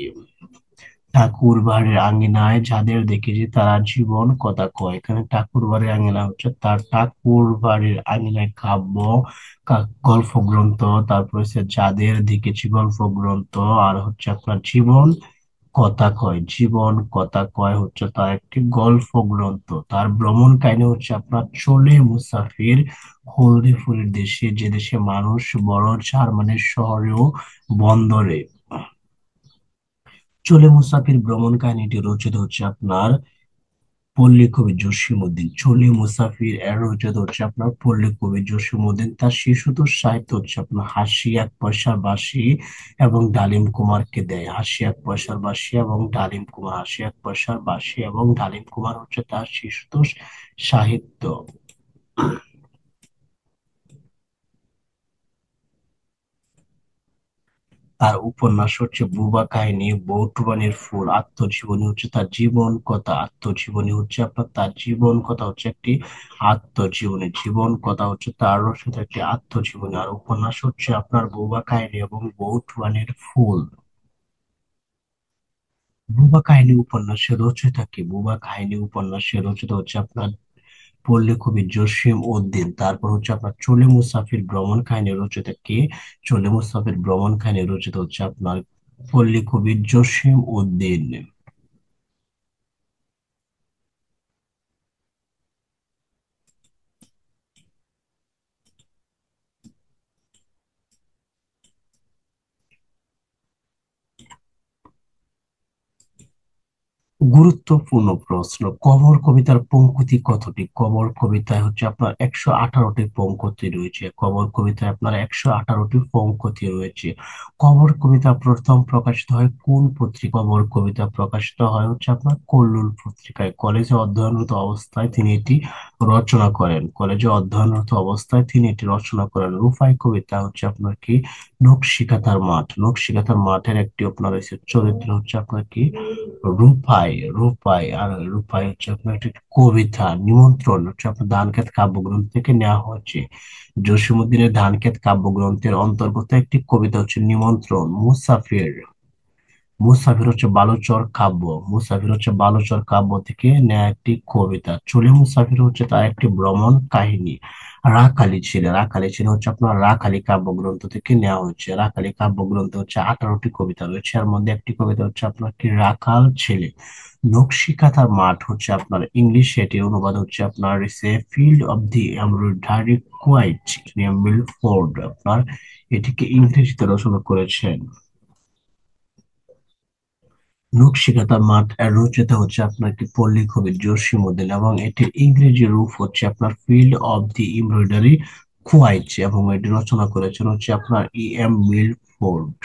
ঠাকুর বাড়ির আঙিনায় যাদের দেখেছি তারা জীবন কথা কয়, এখানে ঠাকুর বাড়ির আঙিনা হচ্ছে তার ঠাকুর বাড়ির আঙিনায় কাব্য, গল্প গ্রন্থ, তারপর হচ্ছে যাদের দেখেছি গল্প গ্রন্থ, আর হচ্ছে আপনার জীবন কথা কয়, জীবন কথা কয় হচ্ছে তার একটি গল্প গ্রন্থ। তার ভ্রমণ কাহিনী হচ্ছে আপনার চলে মুসাফির, হলদে ফুলের দেশে, যে দেশে মানুষ বড় জার্মানির শহরেও বন্দরে। চলে মুসাফির ভ্রমণ কাহিনীটি রচিত হচ্ছে আপনার পল্লী কবি জসীমউদ্দিন। চলে মুসাফির এর রচিত হচ্ছে আপনার পল্লী কবি জসীমউদ্দিন। তার শিশুতোষ সাহিত্য হচ্ছে আপনার হাসি এক পয়সার বাঁশি এবং ডালিম কুমারকে দেয়, হাসি এক পয়সার বাঁশি এবং ডালিম কুমার, হাসি এক পয়সার বাঁশি এবং ডালিম কুমার হচ্ছে তার শিশুতোষ সাহিত্য। তার উপন্যাস হচ্ছে বুবা কাহিনী, বৌটুবানির ফুল। আত্মজীবনী হচ্ছে তার জীবন কথা, আত্মজীবনী হচ্ছে আপনার তার জীবন কথা হচ্ছে একটি আত্মজীবনী, জীবন কথা হচ্ছে তার রচিত একটি আত্মজীবনী। আর উপন্যাস হচ্ছে আপনার বুবা কাহিনী এবং বৌটুবানির ফুল। বুবা কাহিনী উপন্যাসের রচয়িতা কি? বুবা কাহিনী উপন্যাসের রচিত হচ্ছে আপনার পল্লী কবি জসিম উদ্দিন। তারপর হচ্ছে আপনার চলে মুসাফির ভ্রমণ কাহিনী রচিত কে? চলে মুসাফির ভ্রমণ কাহিনী রচিত হচ্ছে আপনার পল্লী কবি জসিম উদ্দিন। গুরুত্বপূর্ণ প্রশ্ন, কবর কবিতার পংক্তি কতটি? কবর কবিতায় হচ্ছে আপনার 118টি পংক্তি রয়েছে, কবর কবিতায় আপনার 118টি পংক্তি রয়েছে। কবর কবিতা প্রথম প্রকাশিত হয় কোন পত্রিকা? কবর কবিতা প্রকাশিত হয় হচ্ছে আপনার কল্লোল পত্রিকায়। কলেজে অধ্যয়নরত অবস্থায় তিনি এটি রচনা করেন, কলেজে অধ্যয়নরত অবস্থায় তিনি এটি রচনা করেন। রুফাই কবিতা হচ্ছে আপনার কি নকশিকাঁথার মাঠ, নকশিকাঁথার মাঠের একটি আপনার হচ্ছে চরিত্র হচ্ছে আপনার কি রূপাই, রূপাই। আর রূপাই হচ্ছে আপনার একটি কবিতা। নিমন্ত্রণ হচ্ছে আপনার ধানক্ষেত কাব্যগ্রন্থ থেকে নেওয়া হয়েছে। জসীমউদ্দিনের ধানক্ষেত কাব্যগ্রন্থের অন্তর্গত একটি কবিতা হচ্ছে নিমন্ত্রণ। মুসাফির, মুসাফির হচ্ছে বালুচর কাব্য, মুসাফির হচ্ছে বালুচর কাব্য থেকে নেয়া একটি কবিতা। চলে মুসাফির হচ্ছে তার একটি ভ্রমণ কাহিনী। রাখালি ছেলে, রাখালি ছেলে হচ্ছে আপনার রাখালি কাব্যগ্রন্থ থেকে নেওয়া হয়েছে। রাখালি কাব্যগ্রন্থে হচ্ছে 18টি কবিতা রয়েছে, এর মধ্যে একটি কবিতা হচ্ছে আপনার কি রাখাল ছেলে। নকশিকাঁথার মাঠ হচ্ছে আপনার ইংলিশে এটি অনুবাদ হচ্ছে আপনার field of the embroidery quilt, Milford আপনার এটিকে ইংরেজিতে রচনা করেছেন। নকশিকাঁথা মাঠ এর রচয়িতা হচ্ছে আপনার কি পল্লী কবি জসিমউদ্দিন, এবং এটির ইংরেজি রূপ হচ্ছে আপনার field of the embroidery quite, এবং এটি রচনা করেছেন হচ্ছে আপনার ই এম মিলফোর্ড।